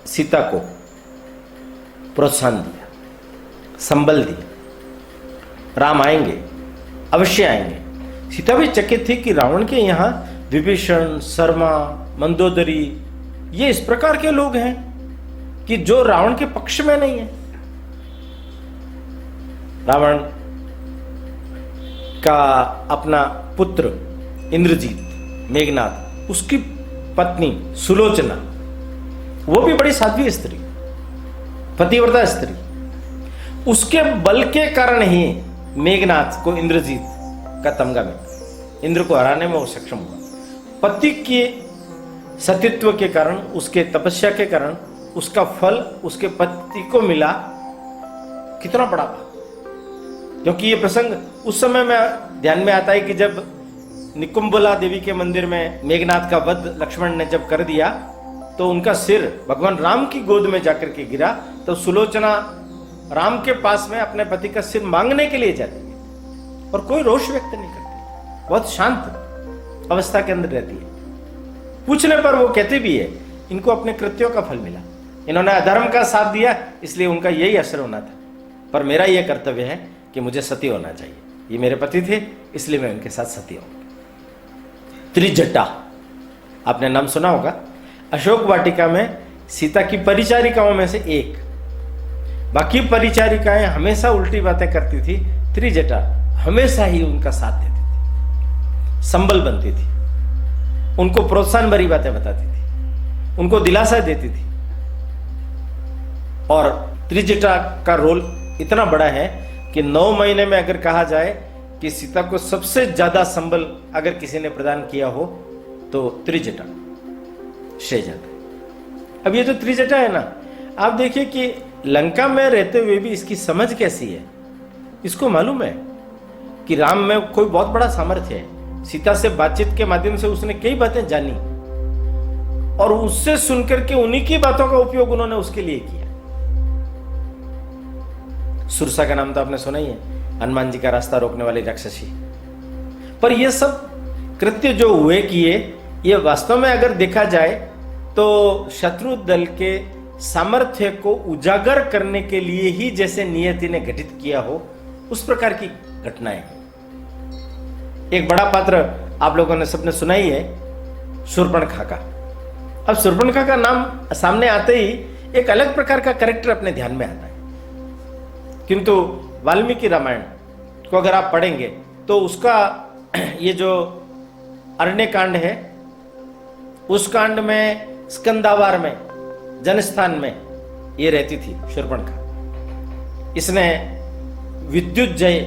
सीता को प्रोत्साहन दिया, संबल दिया, राम आएंगे, अवश्य आएंगे। सीता भी चकित थी कि रावण के यहां विभीषण, शर्मा, मंदोदरी, ये इस प्रकार के लोग हैं कि जो रावण के पक्ष में नहीं है। रावण का अपना पुत्र इंद्रजीत, मेघनाद, उसकी पत्नी सुलोचना, वो भी बड़ी साध्वी स्त्री, पतिव्रता स्त्री, उसके बल के कारण ही मेघनाद को इंद्रजीत का तमगा मिला, इंद्र को हराने में वो सक्षम हुआ। पति के सतीत्व के कारण, उसके तपस्या के कारण उसका फल उसके पति को मिला। कितना बड़ा था, क्योंकि ये प्रसंग उस समय में ध्यान में आता है कि जब निकुंभला देवी के मंदिर में मेघनाद का वध लक्ष्मण ने जब कर दिया तो उनका सिर भगवान राम की गोद में जाकर के गिरा, तो सुलोचना राम के पास में अपने पति का सिर मांगने के लिए जाती है और कोई रोष व्यक्त नहीं करती, बहुत शांत अवस्था के अंदर रहती है। पूछने पर वो कहते भी है, इनको अपने कृत्यों का फल मिला, इन्होंने अधर्म का साथ दिया, इसलिए उनका यही असर होना था, पर मेरा यह कर्तव्य है कि मुझे सती होना चाहिए। ये मेरे पति थे, इसलिए मैं उनके साथ सती हूं। त्रिजटा, आपने नाम सुना होगा। अशोक वाटिका में सीता की परिचारिकाओं में से एक, बाकी परिचारिकाएं हमेशा उल्टी बातें करती थी, त्रिजटा हमेशा ही उनका साथ देती थी, संबल बनती थी, उनको प्रोत्साहन भरी बातें बताती थी, उनको दिलासा देती थी। और त्रिजटा का रोल इतना बड़ा है कि 9 महीने में अगर कहा जाए कि सीता को सबसे ज्यादा संबल अगर किसी ने प्रदान किया हो तो त्रिजटा श्रेय जाता है। अब ये जो त्रिजटा है ना, आप देखिए कि लंका में रहते हुए भी इसकी समझ कैसी है। इसको मालूम है कि राम में कोई बहुत बड़ा सामर्थ्य है। सीता से बातचीत के माध्यम से उसने कई बातें जानी और उससे सुनकर के उन्हीं की बातों का उपयोग उन्होंने उसके लिए किया। सुरसा का नाम तो आपने सुना ही है, हनुमान जी का रास्ता रोकने वाली राक्षसी। पर ये सब कृत्य जो हुए किए, ये वास्तव में अगर देखा जाए तो शत्रु दल के सामर्थ्य को उजागर करने के लिए ही जैसे नियति ने गठित किया हो, उस प्रकार की घटनाएं हैं। एक बड़ा पात्र आप लोगों ने सबने सुना ही है, शूर्पणखा का। अब शूर्पणखा का नाम सामने आते ही एक अलग प्रकार का कैरेक्टर अपने ध्यान में आता है, किंतु वाल्मीकि रामायण को अगर आप पढ़ेंगे तो उसका ये जो अरण्य कांड है, उस कांड में स्कंदावार में जनस्थान में ये रहती थी शूर्पणखा। इसने विद्युत जय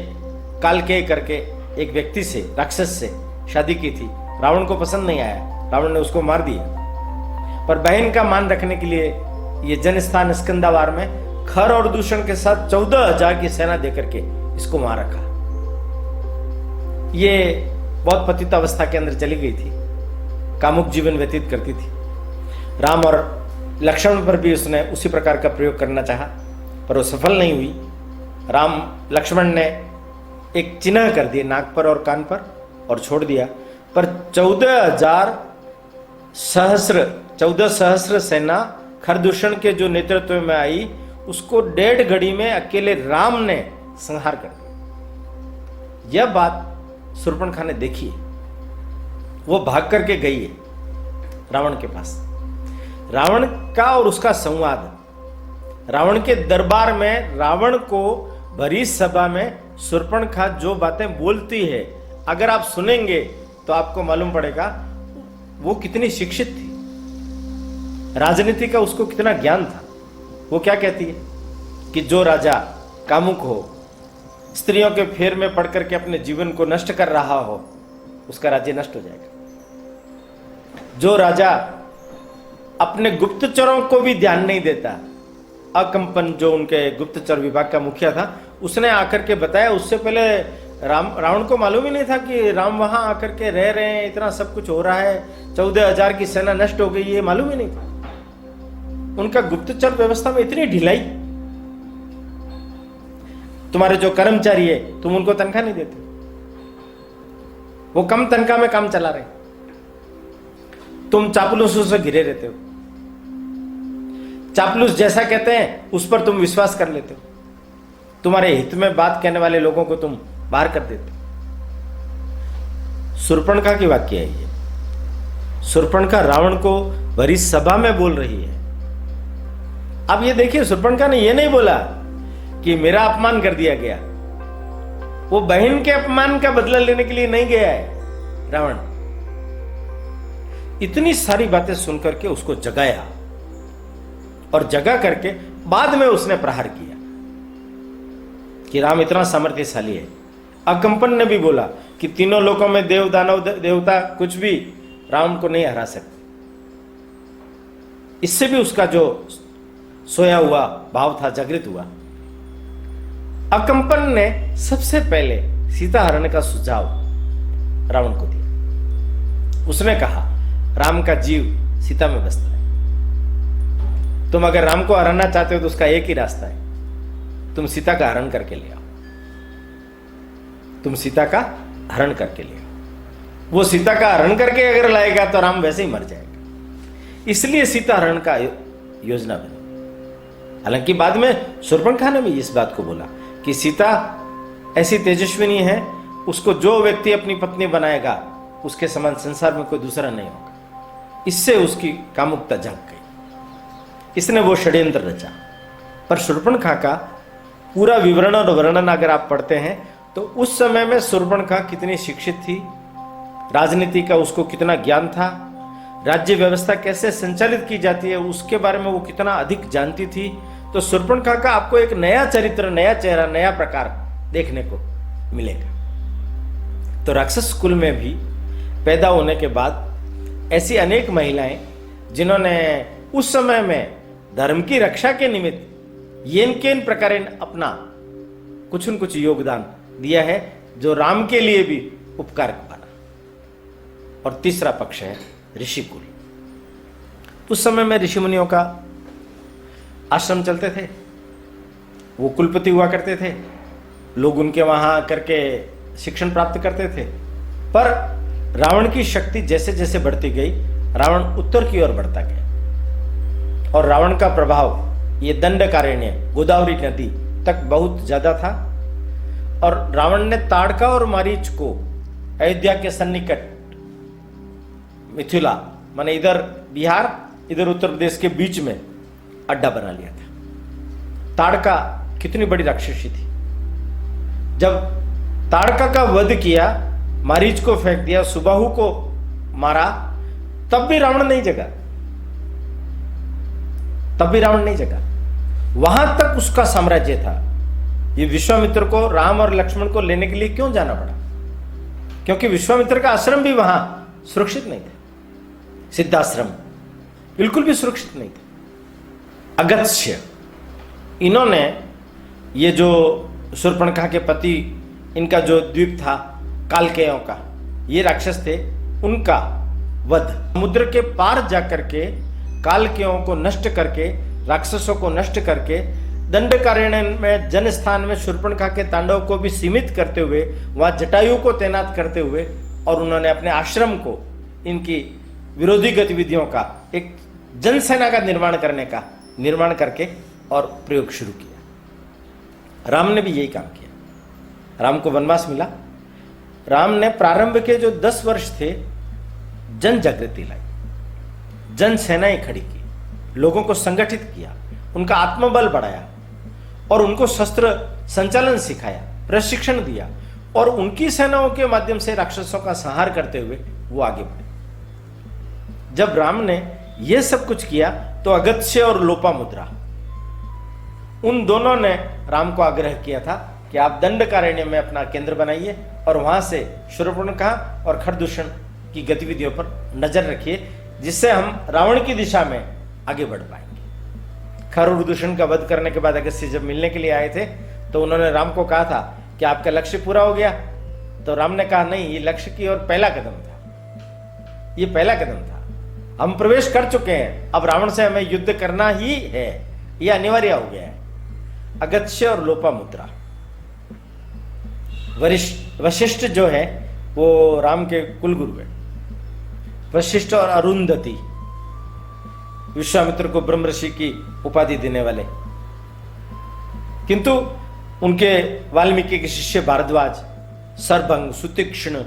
कालकेय करके एक व्यक्ति से, राक्षस से शादी की थी। रावण को पसंद नहीं आया, रावण ने उसको मार दिया। पर बहन का मान रखने के लिए ये जनस्थान स्कंदावार में खर और दूषण के साथ 14,000 की सेना देकर के इसको वहां रखा। ये बहुत पतित अवस्था के अंदर चली गई थी, कामुक जीवन व्यतीत करती थी। राम और लक्ष्मण पर भी उसने उसी प्रकार का प्रयोग करना चाहा, पर वो सफल नहीं हुई। राम लक्ष्मण ने एक चिन्ह कर दिए नाक पर और कान पर और छोड़ दिया, पर 14 सहस्र सेना खरदूषण के जो नेतृत्व में आई, उसको 1.5 घड़ी में अकेले राम ने संहार कर दिया। यह बात शूर्पणखा ने देखी, वो भाग करके गई है रावण के पास। रावण का और उसका संवाद, रावण के दरबार में रावण को भरी सभा में शूर्पणखा जो बातें बोलती है, अगर आप सुनेंगे तो आपको मालूम पड़ेगा वो कितनी शिक्षित थी, राजनीति का उसको कितना ज्ञान था। वो क्या कहती है कि जो राजा कामुक हो, स्त्रियों के फेर में पड़ करके अपने जीवन को नष्ट कर रहा हो, उसका राज्य नष्ट हो जाएगा। जो राजा अपने गुप्तचरों को भी ध्यान नहीं देता, अकंपन जो उनके गुप्तचर विभाग का मुखिया था, उसने आकर के बताया, उससे पहले रावण को मालूम ही नहीं था कि राम वहां आकर के रह रहे हैं, इतना सब कुछ हो रहा है, 14,000 की सेना नष्ट हो गई, ये मालूम ही नहीं था। उनका गुप्तचर व्यवस्था में इतनी ढिलाई। तुम्हारे जो कर्मचारी है, तुम उनको तनख्वाह नहीं देते, वो कम तनख्वाह में काम चला रहे, तुम चापलूसों से घिरे रहते हो, चापलूस जैसा कहते हैं उस पर तुम विश्वास कर लेते हो, तुम्हारे हित में बात कहने वाले लोगों को तुम बाहर कर देते हो। शूर्पणखा की वाक्य है ये। शूर्पणखा रावण को भरी सभा में बोल रही है। अब ये देखिए, शूर्पणखा ने ये नहीं बोला कि मेरा अपमान कर दिया गया, वो बहन के अपमान का बदला लेने के लिए नहीं गया है रावण। इतनी सारी बातें सुनकर के उसको जगाया और जगा करके बाद में उसने प्रहार किया कि राम इतना सामर्थ्यशाली है। अकंपन ने भी बोला कि तीनों लोकों में देव दानव देवता कुछ भी राम को नहीं हरा सकते। इससे भी उसका जो सोया हुआ भाव था जागृत हुआ। अकंपन ने सबसे पहले सीता हरण का सुझाव रावण को दिया। उसने कहा राम का जीव सीता में बसता है, तुम अगर राम को हराना चाहते हो तो उसका एक ही रास्ता है, तुम सीता का हरण करके ले आओ, तुम सीता का हरण करके ले आओ। वो सीता का हरण करके अगर लाएगा तो राम वैसे ही मर जाएगा, इसलिए सीता हरण का योजना बनी। हालांकि बाद में शूर्पणखा ने भी इस बात को बोला कि सीता ऐसी तेजस्विनी है, उसको जो व्यक्ति अपनी पत्नी बनाएगा उसके समान संसार में कोई दूसरा नहीं होगा। इससे उसकी कामुकता जग गई, इसने वो षड्यंत्र रचा। पर शूर्पणखा का पूरा विवरण और वर्णन अगर आप पढ़ते हैं तो उस समय में शूर्पणखा कितनी शिक्षित थी, राजनीति का उसको कितना ज्ञान था, राज्य व्यवस्था कैसे संचालित की जाती है उसके बारे में वो कितना अधिक जानती थी। तो शूर्पणखा का आपको एक नया चरित्र, नया चेहरा, नया प्रकार देखने को मिलेगा। तो राक्षस कुल में भी पैदा होने के बाद ऐसी अनेक महिलाएं जिन्होंने उस समय में धर्म की रक्षा के निमित्त येन केन प्रकार अपना कुछ न कुछ योगदान दिया है, जो राम के लिए भी उपकारक बना। और तीसरा पक्ष है ऋषिकुल। उस समय में ऋषि मुनियों का आश्रम चलते थे, वो कुलपति हुआ करते थे, लोग उनके वहां करके शिक्षण प्राप्त करते थे। पर रावण की शक्ति जैसे जैसे बढ़ती गई, रावण उत्तर की ओर बढ़ता गया और रावण का प्रभाव ये दंडकारण्य, गोदावरी नदी तक बहुत ज्यादा था। और रावण ने ताड़का और मारीच को अयोध्या के सन्निकट मिथिला माने इधर बिहार इधर उत्तर प्रदेश के बीच में अड्डा बना लिया था। ताड़का कितनी बड़ी राक्षसी थी। जब ताड़का का वध किया, मारीच को फेंक दिया, सुबाहु को मारा, तब भी रावण नहीं जगा, तब भी रावण नहीं जगा। वहां तक उसका साम्राज्य था। ये विश्वामित्र को, राम और लक्ष्मण को लेने के लिए क्यों जाना पड़ा? क्योंकि विश्वामित्र का आश्रम भी वहां सुरक्षित नहीं था। सिद्धाश्रम बिल्कुल भी सुरक्षित नहीं था। अगस्त्य, इन्होंने ये जो शूर्पणखा के पति, इनका जो द्वीप था कालकेयों का, ये राक्षस थे, उनका वध समुद्र के पार जाकर के कालकेयों को नष्ट करके, राक्षसों को नष्ट करके, दंडकारण्य में जनस्थान में शूर्पणखा के तांडव को भी सीमित करते हुए, वहां जटायु को तैनात करते हुए, और उन्होंने अपने आश्रम को इनकी विरोधी गतिविधियों का एक जनसेना का निर्माण करके और प्रयोग शुरू किया। राम ने भी यही काम किया। राम को वनवास मिला। राम ने प्रारंभ के जो 10 वर्ष थे जन जागृति लाई, जन सेनाएं खड़ी की, लोगों को संगठित किया, उनका आत्मबल बढ़ाया और उनको शस्त्र संचालन सिखाया, प्रशिक्षण दिया, और उनकी सेनाओं के माध्यम से राक्षसों का संहार करते हुए वो आगे बढ़े। जब राम ने यह सब कुछ किया तो अगस्त्य और लोपामुद्रा, उन दोनों ने राम को आग्रह किया था कि आप दंडकारण्य में अपना केंद्र बनाइए और वहां से शूर्पणखा और खरदूषण की गतिविधियों पर नजर रखिए, जिससे हम रावण की दिशा में आगे बढ़ पाएंगे। खर और दूषण का वध करने के बाद अगस्त्य जब मिलने के लिए आए थे तो उन्होंने राम को कहा था कि आपका लक्ष्य पूरा हो गया? तो राम ने कहा नहीं, ये लक्ष्य की ओर पहला कदम था, ये पहला कदम था, हम प्रवेश कर चुके हैं, अब रावण से हमें युद्ध करना ही है, यह अनिवार्य हो गया है। अगस्त्य और लोपामुद्रा, वशिष्ठ जो है वो राम के कुलगुरु है। वशिष्ठ और अरुंधति, विश्वामित्र को ब्रह्म ऋषि की उपाधि देने वाले, किंतु उनके वाल्मीकि के शिष्य भारद्वाज, सरभंग, सुतीक्ष्ण,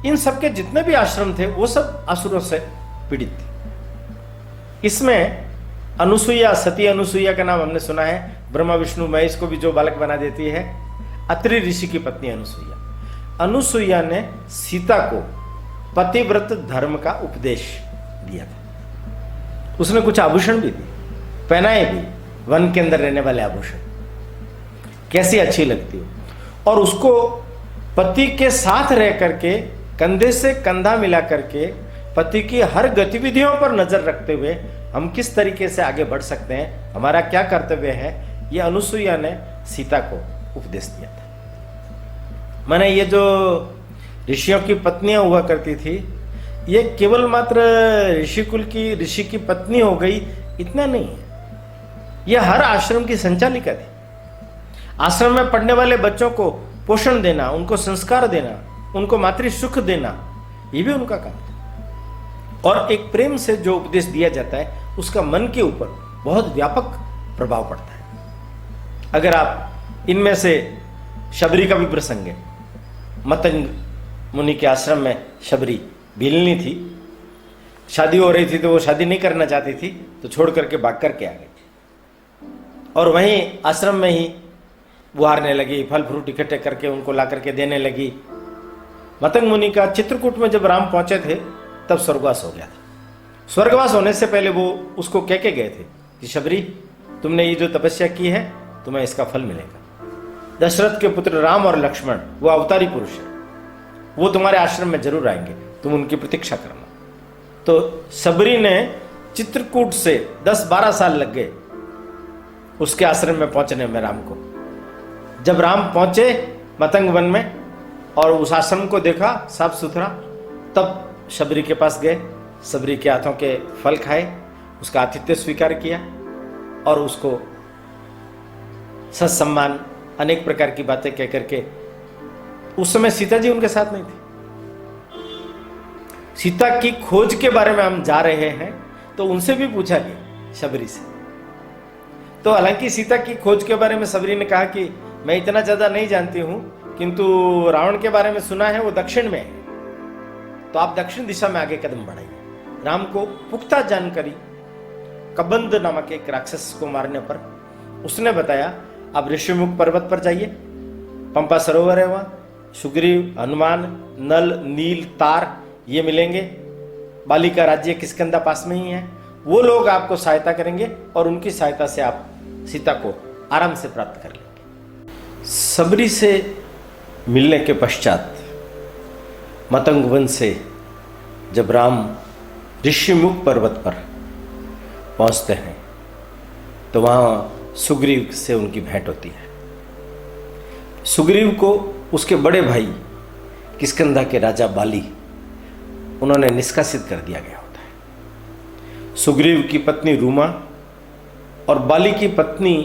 इन सबके जितने भी आश्रम थे वो सब असुरों से पीड़ित थे। इसमें अनुसुईया, सती अनुसुईया का नाम हमने सुना है। ब्रह्मा विष्णु महेश को भी जो बालक बना देती है, अत्रि ऋषि की पत्नी अनुसुईया। अनुसुईया ने सीता को पतिव्रत धर्म का उपदेश दिया था। उसने कुछ आभूषण भी दिए, पहनाए भी, वन के अंदर रहने वाले आभूषण, कैसी अच्छी लगती हो। और उसको पति के साथ रह करके, कंधे से कंधा मिला करके, पति की हर गतिविधियों पर नजर रखते हुए हम किस तरीके से आगे बढ़ सकते हैं, हमारा क्या कर्तव्य है, यह अनुसुईया ने सीता को उपदेश दिया था। माने ये जो ऋषियों की पत्नियां हुआ करती थी, ये केवल मात्र ऋषि की पत्नी हो गई इतना नहीं है, यह हर आश्रम की संचालिका थी। आश्रम में पढ़ने वाले बच्चों को पोषण देना, उनको संस्कार देना, उनको मातृ सुख देना, ये भी उनका काम था। और एक प्रेम से जो उपदेश दिया जाता है उसका मन के ऊपर बहुत व्यापक प्रभाव पड़ता है। अगर आप इनमें से शबरी का भी प्रसंग है। मतंग मुनि के आश्रम में शबरी भीलनी थी, शादी हो रही थी तो वो शादी नहीं करना चाहती थी, तो छोड़ करके भाग करके आ गई और वहीं आश्रम में ही वो हारने लगी, फल फ्रूट इकट्ठे करके उनको ला करके देने लगी। मतंग मुनि का चित्रकूट में जब राम पहुंचे थे तब स्वर्गवास हो गया था। स्वर्गवास होने से पहले वो उसको कह के गए थे कि शबरी, तुमने ये जो तपस्या की है तुम्हें इसका फल मिलेगा। दशरथ के पुत्र राम और लक्ष्मण, वो अवतारी पुरुष है, वो तुम्हारे आश्रम में जरूर आएंगे, तुम उनकी प्रतीक्षा करना। तो शबरी ने चित्रकूट से 10-12 साल लग गए उसके आश्रम में पहुंचने में राम को। जब राम पहुंचे मतंग वन में और उस आश्रम को देखा साफ सुथरा, तब शबरी के पास गए, शबरी के हाथों के फल खाए, उसका आतिथ्य स्वीकार किया और उसको सत्सम्मान, अनेक प्रकार की बातें कह करके। उस समय सीता जी उनके साथ नहीं थी। सीता की खोज के बारे में हम जा रहे हैं तो उनसे भी पूछा गया शबरी से। तो हालांकि सीता की खोज के बारे में शबरी ने कहा कि मैं इतना ज्यादा नहीं जानती हूं, किंतु रावण के बारे में सुना है वो दक्षिण में है, तो आप दक्षिण दिशा में आगे कदम बढ़ाइए। राम को पुख्ता जानकारी कबंध नामक एक राक्षस को मारने पर उसने बताया, आप ऋषिमुख पर्वत पर जाइए, पंपा सरोवर है वहां, सुग्रीव, हनुमान, नल, नील, तार ये मिलेंगे, बाली का राज्य किष्किंधा पास में ही है, वो लोग आपको सहायता करेंगे और उनकी सहायता से आप सीता को आराम से प्राप्त कर लेंगे। सबरी से मिलने के पश्चात मतंग वन से जब राम ऋषिमुख पर्वत पर पहुंचते हैं तो वहां सुग्रीव से उनकी भेंट होती है। सुग्रीव को उसके बड़े भाई किष्किंधा के राजा बाली उन्होंने निष्कासित कर दिया गया होता है। सुग्रीव की पत्नी रूमा और बाली की पत्नी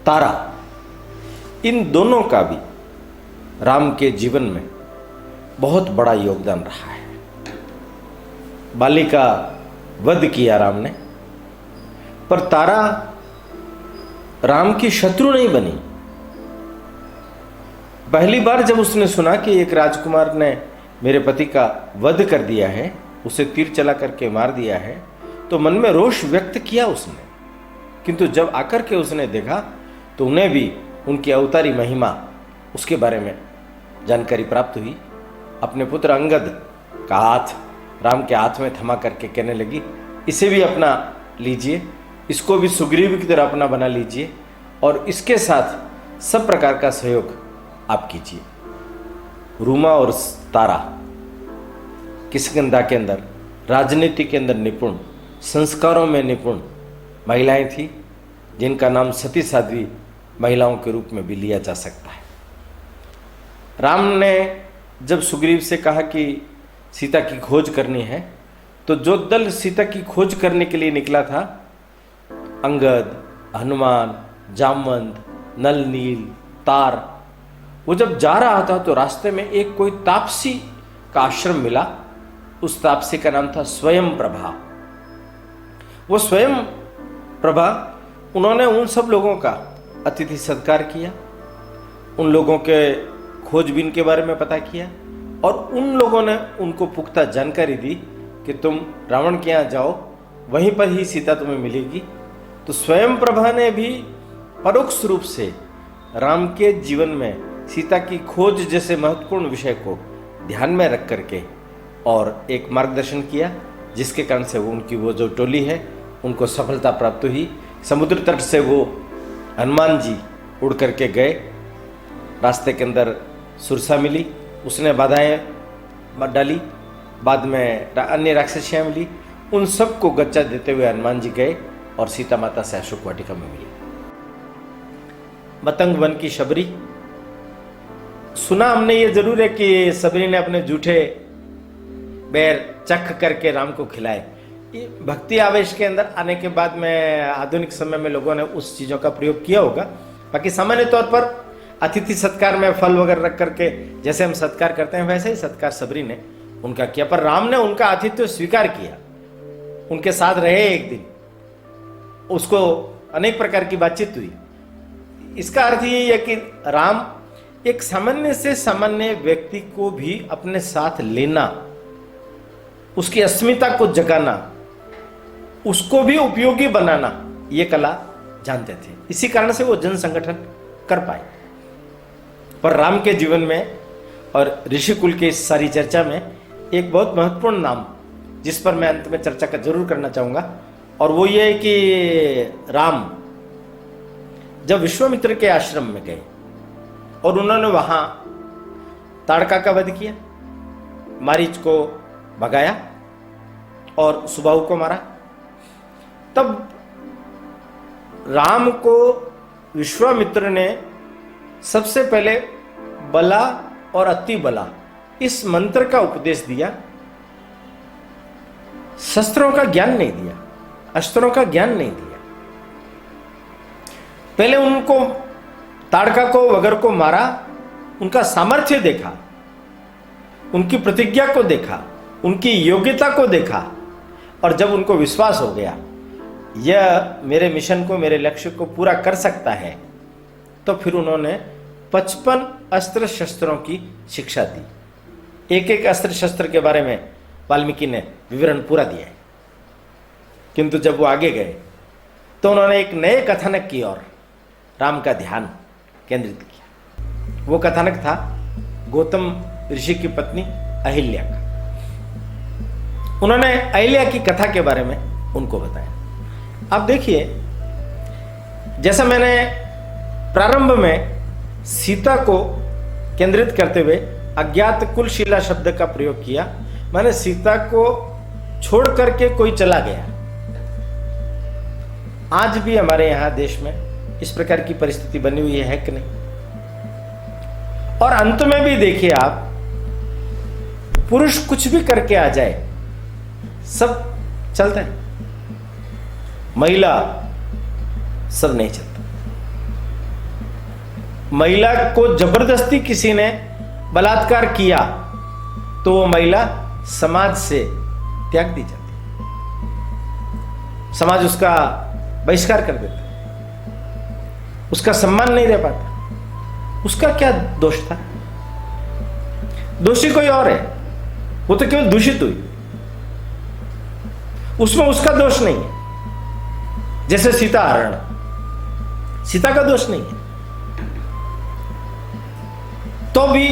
तारा, इन दोनों का भी राम के जीवन में बहुत बड़ा योगदान रहा है। बाली का वध किया राम ने, पर तारा राम की शत्रु नहीं बनी। पहली बार जब उसने सुना कि एक राजकुमार ने मेरे पति का वध कर दिया है, उसे तीर चला करके मार दिया है, तो मन में रोष व्यक्त किया उसने। किंतु जब आकर के उसने देखा तो उन्हें भी उनकी अवतारी महिमा उसके बारे में जानकारी प्राप्त हुई। अपने पुत्र अंगद का हाथ राम के हाथ में थमा करके कहने लगी, इसे भी अपना लीजिए, इसको भी सुग्रीव की तरह अपना बना लीजिए और इसके साथ सब प्रकार का सहयोग आप कीजिए। रूमा और तारा किष्किंधा के अंदर राजनीति के अंदर निपुण, संस्कारों में निपुण महिलाएं थी, जिनका नाम सती साध्वी महिलाओं के रूप में भी लिया जा सकता है। राम ने जब सुग्रीव से कहा कि सीता की खोज करनी है, तो जो दल सीता की खोज करने के लिए निकला था, अंगद, हनुमान, जामवंत, नल, नील, तार, वो जब जा रहा था तो रास्ते में एक कोई तापसी का आश्रम मिला। उस तापसी का नाम था स्वयं प्रभा। वो स्वयं प्रभा, उन्होंने उन सब लोगों का अतिथि सत्कार किया, उन लोगों के खोजबीन के बारे में पता किया और उन लोगों ने उनको पुख्ता जानकारी दी कि तुम रावण के यहाँ जाओ, वहीं पर ही सीता तुम्हें मिलेगी। तो स्वयं प्रभा ने भी परोक्ष रूप से राम के जीवन में सीता की खोज जैसे महत्वपूर्ण विषय को ध्यान में रख करके और एक मार्गदर्शन किया, जिसके कारण से उनकी वो जो टोली है उनको सफलता प्राप्त हुई। समुद्र तट से वो हनुमान जी उड़ करके गए, रास्ते के अंदर सुरसा मिली, उसने बाधाएं डाली, बाद में अन्य राक्षसियाँ मिली, उन सबको गच्चा देते हुए हनुमान जी गए और सीता माता से अशोक वाटिका में मिली। मतंग वन की शबरी, सुना हमने ये जरूर है कि सबरी ने अपने जूठे बैर चख करके राम को खिलाए। ये भक्ति आवेश के अंदर आने के बाद में आधुनिक समय में लोगों ने उस चीज़ों का प्रयोग किया होगा। बाकी सामान्य तौर पर अतिथि सत्कार में फल वगैरह रख करके जैसे हम सत्कार करते हैं, वैसे ही सत्कार सबरी ने उनका किया। पर राम ने उनका आतिथ्य स्वीकार किया, उनके साथ रहे एक दिन, उसको अनेक प्रकार की बातचीत हुई। इसका अर्थ ये है कि राम एक सामान्य से सामान्य व्यक्ति को भी अपने साथ लेना, उसकी अस्मिता को जगाना, उसको भी उपयोगी बनाना, ये कला जानते थे। इसी कारण से वो जन संगठन कर पाए। पर राम के जीवन में और ऋषिकुल के इस सारी चर्चा में एक बहुत महत्वपूर्ण नाम, जिस पर मैं अंत में चर्चा का जरूर करना चाहूंगा, और वो ये है कि राम जब विश्वामित्र के आश्रम में गए और उन्होंने वहां ताड़का का वध किया, मारीच को भगाया और सुबाहु को मारा, तब राम को विश्वामित्र ने सबसे पहले बला और अति बला इस मंत्र का उपदेश दिया। शस्त्रों का ज्ञान नहीं दिया, अस्त्रों का ज्ञान नहीं दिया। पहले उनको ताड़का को वगर को मारा, उनका सामर्थ्य देखा, उनकी प्रतिज्ञा को देखा, उनकी योग्यता को देखा, और जब उनको विश्वास हो गया यह मेरे मिशन को, मेरे लक्ष्य को पूरा कर सकता है, तो फिर उन्होंने 55 अस्त्र शस्त्रों की शिक्षा दी। एक एक अस्त्र शस्त्र के बारे में वाल्मीकि ने विवरण पूरा दिया है। किंतु जब वो आगे गए तो उन्होंने एक नए कथानक की ओर राम का ध्यान केंद्रित किया। वो कथानक था गौतम ऋषि की पत्नी अहिल्या का। उन्होंने अहिल्या की कथा के बारे में उनको बताया। अब देखिए, जैसा मैंने प्रारंभ में सीता को केंद्रित करते हुए अज्ञात कुलशीला शब्द का प्रयोग किया, मैंने सीता को छोड़ करके कोई चला गया। आज भी हमारे यहां देश में इस प्रकार की परिस्थिति बनी हुई है कि नहीं? और अंत में भी देखिए आप, पुरुष कुछ भी करके आ जाए सब चलता है, महिला सब नहीं चलता। महिला को जबरदस्ती किसी ने बलात्कार किया तो वो महिला समाज से त्याग दी जाती है, समाज उसका बहिष्कार कर देता है, उसका सम्मान नहीं रह पाता। उसका क्या दोष था? दोषी कोई और है, वो तो केवल दूषित हुई, उसमें उसका दोष नहीं है। जैसे सीता हरण, सीता का दोष नहीं है। तो भी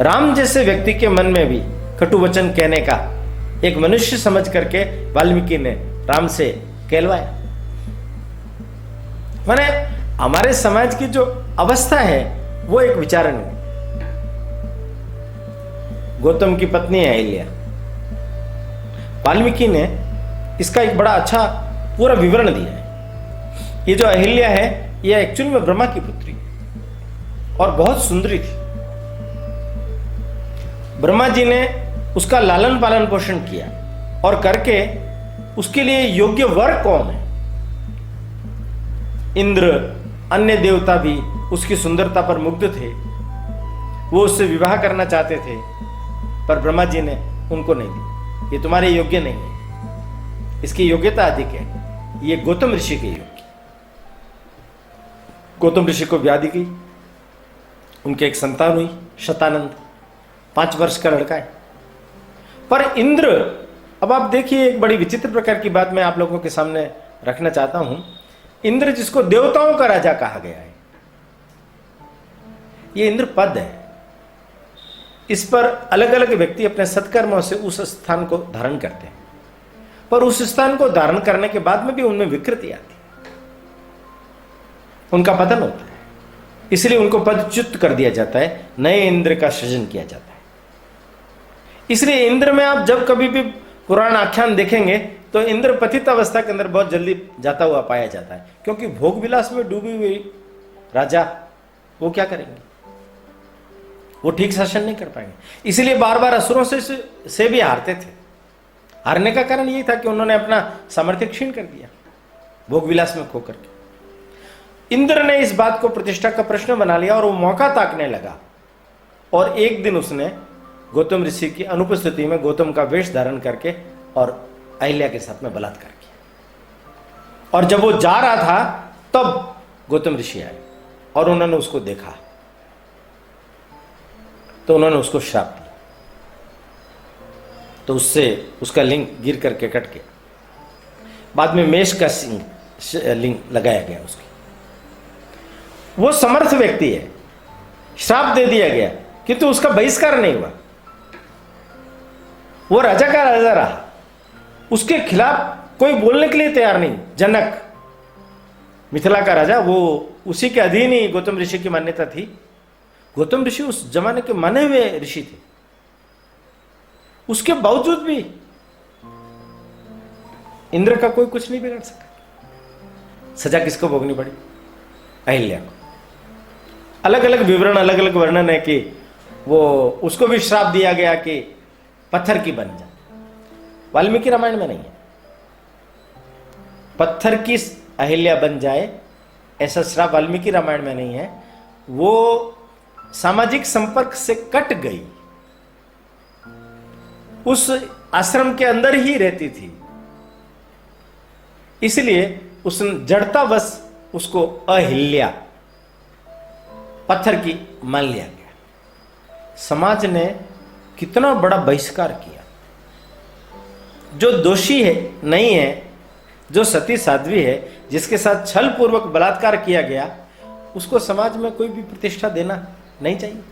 राम जैसे व्यक्ति के मन में भी कटु वचन कहने का एक मनुष्य समझ करके वाल्मीकि ने राम से कहलवाया। माने हमारे समाज की जो अवस्था है वो एक विचारण है। गौतम की पत्नी है अहिल्या। वाल्मीकि ने इसका एक बड़ा अच्छा पूरा विवरण दिया है। ये जो अहिल्या है ये एक्चुअली में ब्रह्मा की पुत्री और बहुत सुंदरी थी। ब्रह्मा जी ने उसका लालन पालन पोषण किया और करके उसके लिए योग्य वर कौन है? इंद्र, अन्य देवता भी उसकी सुंदरता पर मुग्ध थे, वो उससे विवाह करना चाहते थे, पर ब्रह्मा जी ने उनको नहीं दी। ये तुम्हारे योग्य नहीं है, इसकी योग्यता अधिक है, ये गौतम ऋषि के योग्य। गौतम ऋषि को व्याधि गई, उनके एक संतान हुई शतानंद, 5 वर्ष का लड़का है। पर इंद्र, अब आप देखिए एक बड़ी विचित्र प्रकार की बात मैं आप लोगों के सामने रखना चाहता हूं। इंद्र जिसको देवताओं का राजा कहा गया है, यह इंद्र पद है। इस पर अलग अलग व्यक्ति अपने सत्कर्मों से उस स्थान को धारण करते हैं, पर उस स्थान को धारण करने के बाद में भी उनमें विकृति आती है, उनका पतन होता है। इसलिए उनको पदच्युत कर दिया जाता है, नए इंद्र का सृजन किया जाता है। इसलिए इंद्र में आप जब कभी भी पुराण आख्यान देखेंगे तो इंद्र पतित अवस्था के अंदर बहुत जल्दी जाता हुआ पाया जाता है, क्योंकि भोग विलास में डूबी हुई राजा वो क्या करेंगे? वो ठीक शासन नहीं कर पाएंगे। इसलिए बार बार असुरों से भी हारते थे। हारने का कारण यही था कि उन्होंने अपना सामर्थ्य क्षीण कर दिया भोग विलास में खो करके। इंद्र ने इस बात को प्रतिष्ठा का प्रश्न बना लिया और वो मौका ताकने लगा। और एक दिन उसने गौतम ऋषि की अनुपस्थिति में गौतम का वेश धारण करके और अहिल्या के साथ में बलात्कार किया। और जब वो जा रहा था तब गौतम ऋषि आए और उन्होंने उसको देखा तो उन्होंने उसको श्राप दिया। तो उससे उसका लिंग गिर करके कट गया। बाद में मेष का लिंग लगाया गया उसकी। वो समर्थ व्यक्ति है, श्राप दे दिया गया किंतु उसका बहिष्कार नहीं हुआ। वो राजा का राजा रहा, उसके खिलाफ कोई बोलने के लिए तैयार नहीं। जनक मिथिला का राजा, वो उसी के अधीन ही गौतम ऋषि की मान्यता थी। गौतम ऋषि उस जमाने के माने हुए ऋषि थे, उसके बावजूद भी इंद्र का कोई कुछ नहीं बिगाड़ सका। सजा किसको भोगनी पड़ी? अहिल्या को। अलग अलग विवरण, अलग अलग वर्णन है कि वो उसको भी श्राप दिया गया कि पत्थर की बन जा। वाल्मीकि रामायण में नहीं है पत्थर की अहिल्या बन जाए, ऐसा श्राप वाल्मीकि रामायण में नहीं है। वो सामाजिक संपर्क से कट गई, उस आश्रम के अंदर ही रहती थी, इसलिए उस जड़तावश उसको अहिल्या पत्थर की मान लिया गया। समाज ने कितना बड़ा बहिष्कार किया। जो दोषी है नहीं है, जो सती साध्वी है, जिसके साथ छल पूर्वक बलात्कार किया गया, उसको समाज में कोई भी प्रतिष्ठा देना नहीं चाहिए,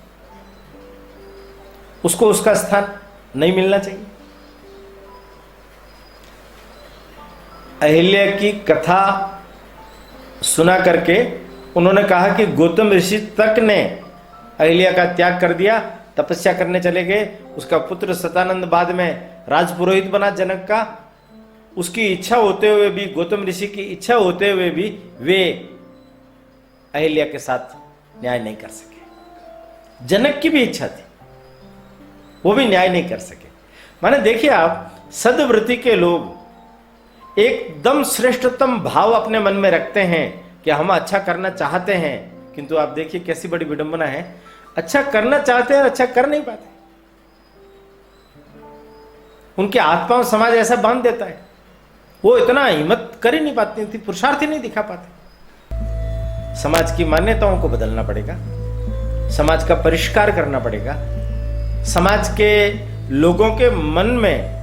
उसको उसका स्थान नहीं मिलना चाहिए। अहिल्या की कथा सुना करके उन्होंने कहा कि गौतम ऋषि तक ने अहिल्या का त्याग कर दिया, तपस्या करने चले गए। उसका पुत्र सतानंद बाद में राजपुरोहित बना जनक का। उसकी इच्छा होते हुए भी, गौतम ऋषि की इच्छा होते हुए भी वे अहिल्या के साथ न्याय नहीं कर सके। जनक की भी इच्छा थी, वो भी न्याय नहीं कर सके। माने देखिए आप, सद्वृत्ति के लोग एकदम श्रेष्ठतम भाव अपने मन में रखते हैं कि हम अच्छा करना चाहते हैं, किंतु आप देखिए कैसी बड़ी विडंबना है, अच्छा करना चाहते हैं, अच्छा कर नहीं पाते। उनके आत्माओं समाज ऐसा बांध देता है, वो इतना हिम्मत कर ही नहीं पाती थी, पुरुषार्थ ही नहीं दिखा पाते। समाज की मान्यताओं को बदलना पड़ेगा, समाज का परिष्कार करना पड़ेगा, समाज के लोगों के मन में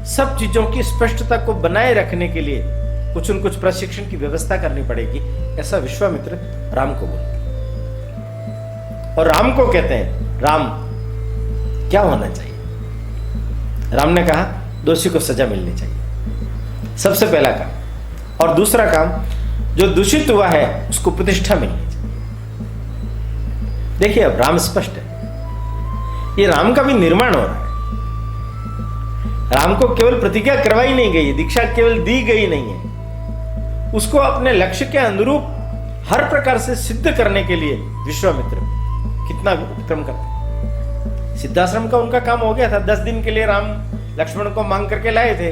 सब चीजों की स्पष्टता को बनाए रखने के लिए कुछ न कुछ प्रशिक्षण की व्यवस्था करनी पड़ेगी, ऐसा विश्वामित्र राम को बोलते। और राम को कहते हैं, राम क्या होना चाहिए? राम ने कहा दोषी को सजा मिलनी चाहिए, सबसे पहला काम। और दूसरा काम, जो दूषित हुआ है उसको प्रतिष्ठा मिलनी चाहिए। देखिए अब राम स्पष्ट है, ये राम का भी निर्माण हो रहा है। राम को केवल प्रतिज्ञा करवाई नहीं गई, दीक्षा केवल दी गई नहीं है, उसको अपने लक्ष्य के अनुरूप हर प्रकार से सिद्ध करने के लिए विश्वामित्र कितना उपक्रम करते। सिद्धाश्रम का उनका काम हो गया था। 10 दिन के लिए राम लक्ष्मण को मांग करके लाए थे,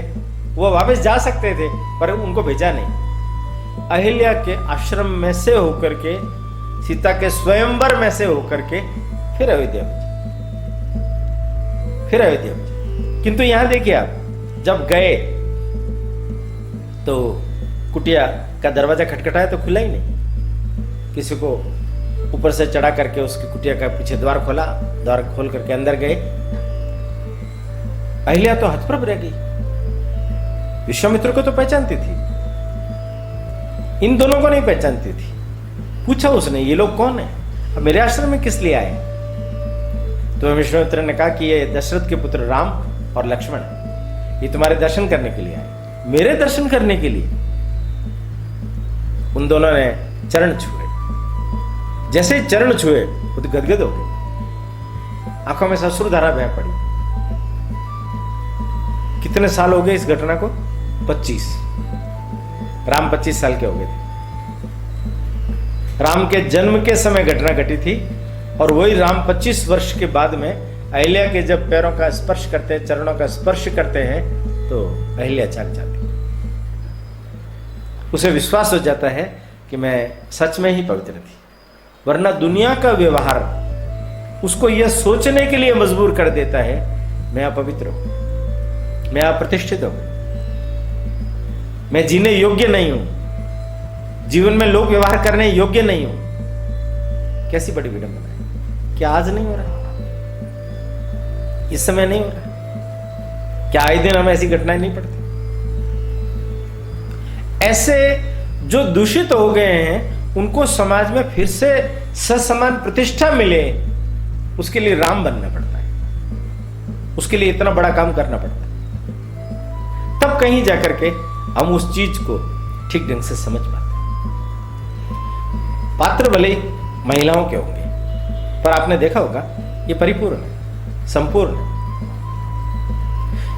वो वापस जा सकते थे, पर उनको भेजा नहीं। अहिल्या के आश्रम में से होकर के, सीता के स्वयंवर में से होकर के फिर अयोध्या में, किंतु यहां देखिए आप, जब गए तो कुटिया का दरवाजा खटखटाया तो खुला ही नहीं। किसी को ऊपर से चढ़ा करके उसकी कुटिया का पीछे द्वार खोला, द्वार खोल करके अंदर गए। अहिल्या तो हतप्रभ रह गई। विश्वामित्र को तो पहचानती थी, इन दोनों को नहीं पहचानती थी। पूछा उसने, ये लोग कौन है, अब मेरे आश्रम में किस लिए आए? तो विश्वामित्र ने कहा कि ये दशरथ के पुत्र राम और लक्ष्मण, ये तुम्हारे दर्शन करने के लिए आए। मेरे दर्शन करने के लिए? उन दोनों ने चरण छुए। जैसे ही चरण छुए वो तो गदगद हो गए, आंखों में ससुरधारा बह पड़ी। कितने साल हो गए इस घटना को? 25। राम 25 साल के हो गए थे। राम के जन्म के समय घटना घटी थी, और वही राम 25 वर्ष के बाद में अहिल्या के जब पैरों का स्पर्श करते हैं, चरणों का स्पर्श करते हैं, तो अहिल्या जाग जाती। उसे विश्वास हो जाता है कि मैं सच में ही पवित्र थी, वरना दुनिया का व्यवहार उसको यह सोचने के लिए मजबूर कर देता है मैं अपवित्र हूं, मैं अप्रतिष्ठित हूं, मैं जीने योग्य नहीं हूं, जीवन में लोक व्यवहार करने योग्य नहीं हूं। कैसी बड़ी विडंबना है। क्या आज नहीं हो रहा? इस समय नहीं हो रहा? क्या आए दिन हमें ऐसी घटनाएं नहीं पड़ती? ऐसे जो दूषित हो गए हैं उनको समाज में फिर से ससमान प्रतिष्ठा मिले, उसके लिए राम बनना पड़ता है, उसके लिए इतना बड़ा काम करना पड़ता है। तब कहीं जाकर के हम उस चीज को ठीक ढंग से समझ पाते हैं। पात्र भले महिलाओं के होंगे, पर आपने देखा होगा ये परिपूर्ण है, संपूर्ण है।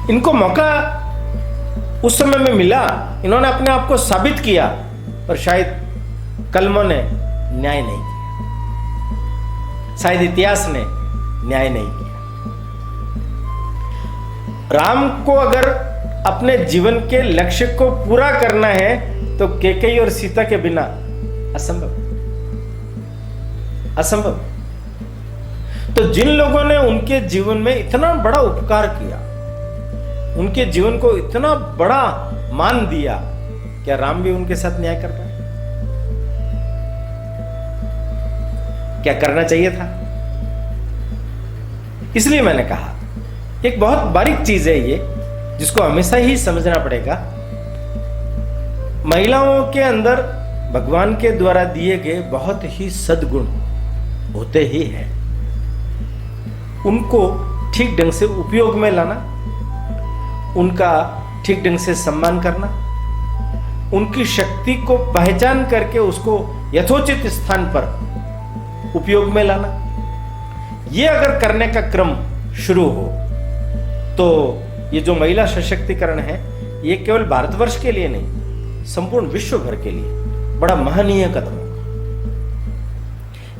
इनको मौका उस समय में मिला, इन्होंने अपने आप को साबित किया, पर शायद कलमों ने न्याय नहीं किया, शायद इतिहास ने न्याय नहीं किया। राम को अगर अपने जीवन के लक्ष्य को पूरा करना है तो कैकेयी और सीता के बिना असंभव, असंभव। तो जिन लोगों ने उनके जीवन में इतना बड़ा उपकार किया, उनके जीवन को इतना बड़ा मान दिया, क्या राम भी उनके साथ न्याय कर पाए? क्या करना चाहिए था? इसलिए मैंने कहा एक बहुत बारीक चीज है ये, जिसको हमेशा ही समझना पड़ेगा। महिलाओं के अंदर भगवान के द्वारा दिए गए बहुत ही सद्गुण होते ही हैं। उनको ठीक ढंग से उपयोग में लाना, उनका ठीक ढंग से सम्मान करना, उनकी शक्ति को पहचान करके उसको यथोचित स्थान पर उपयोग में लाना, ये अगर करने का क्रम शुरू हो तो ये जो महिला सशक्तिकरण है ये केवल भारतवर्ष के लिए नहीं, संपूर्ण विश्व भर के लिए बड़ा महनीय कदम होगा।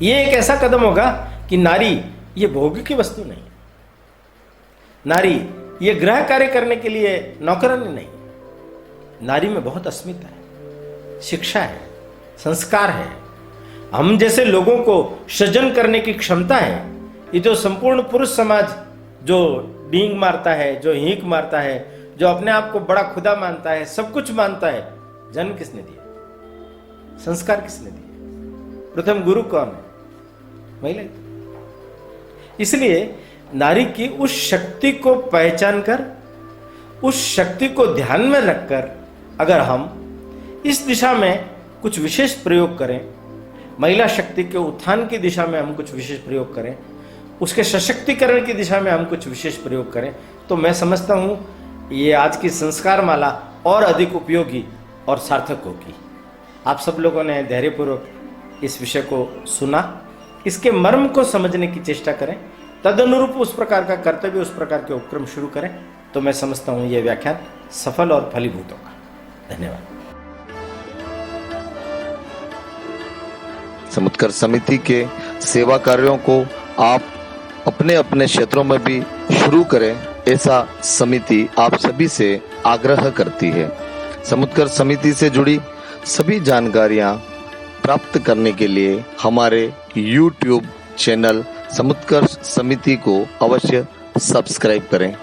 ये एक ऐसा कदम होगा कि नारी ये भोग की वस्तु नहीं, नारी ये गृह कार्य करने के लिए नौकरानी नहीं, नारी में बहुत अस्मिता है, शिक्षा है, संस्कार है, हम जैसे लोगों को सृजन करने की क्षमता है। ये जो संपूर्ण पुरुष समाज जो डींग मारता है, जो हींक मारता है, जो अपने आप को बड़ा खुदा मानता है, सब कुछ मानता है, जन्म किसने दिया? संस्कार किसने दिए? प्रथम गुरु कौन है? महिला। इसलिए नारी की उस शक्ति को पहचान कर, उस शक्ति को ध्यान में रखकर अगर हम इस दिशा में कुछ विशेष प्रयोग करें, महिला शक्ति के उत्थान की दिशा में हम कुछ विशेष प्रयोग करें, उसके सशक्तिकरण की दिशा में हम कुछ विशेष प्रयोग करें, तो मैं समझता हूं ये आज की संस्कार माला और अधिक उपयोगी और सार्थक होगी। आप सब लोगों ने धैर्यपूर्वक इस विषय को सुना, इसके मर्म को समझने की चेष्टा करें, तदनुरूप उस प्रकार का कर्तव्य, उस प्रकार के उपक्रम शुरू करें, तो मैं समझता हूं यह व्याख्यान सफल और फलीभूत होगा। धन्यवाद। समुत्कर्ष समिति के सेवा कार्यों को आप अपने अपने क्षेत्रों में भी शुरू करें, ऐसा समिति आप सभी से आग्रह करती है। समुत्कर्ष समिति से जुड़ी सभी जानकारियां प्राप्त करने के लिए हमारे YouTube चैनल समुत्कर्ष समिति को अवश्य सब्सक्राइब करें।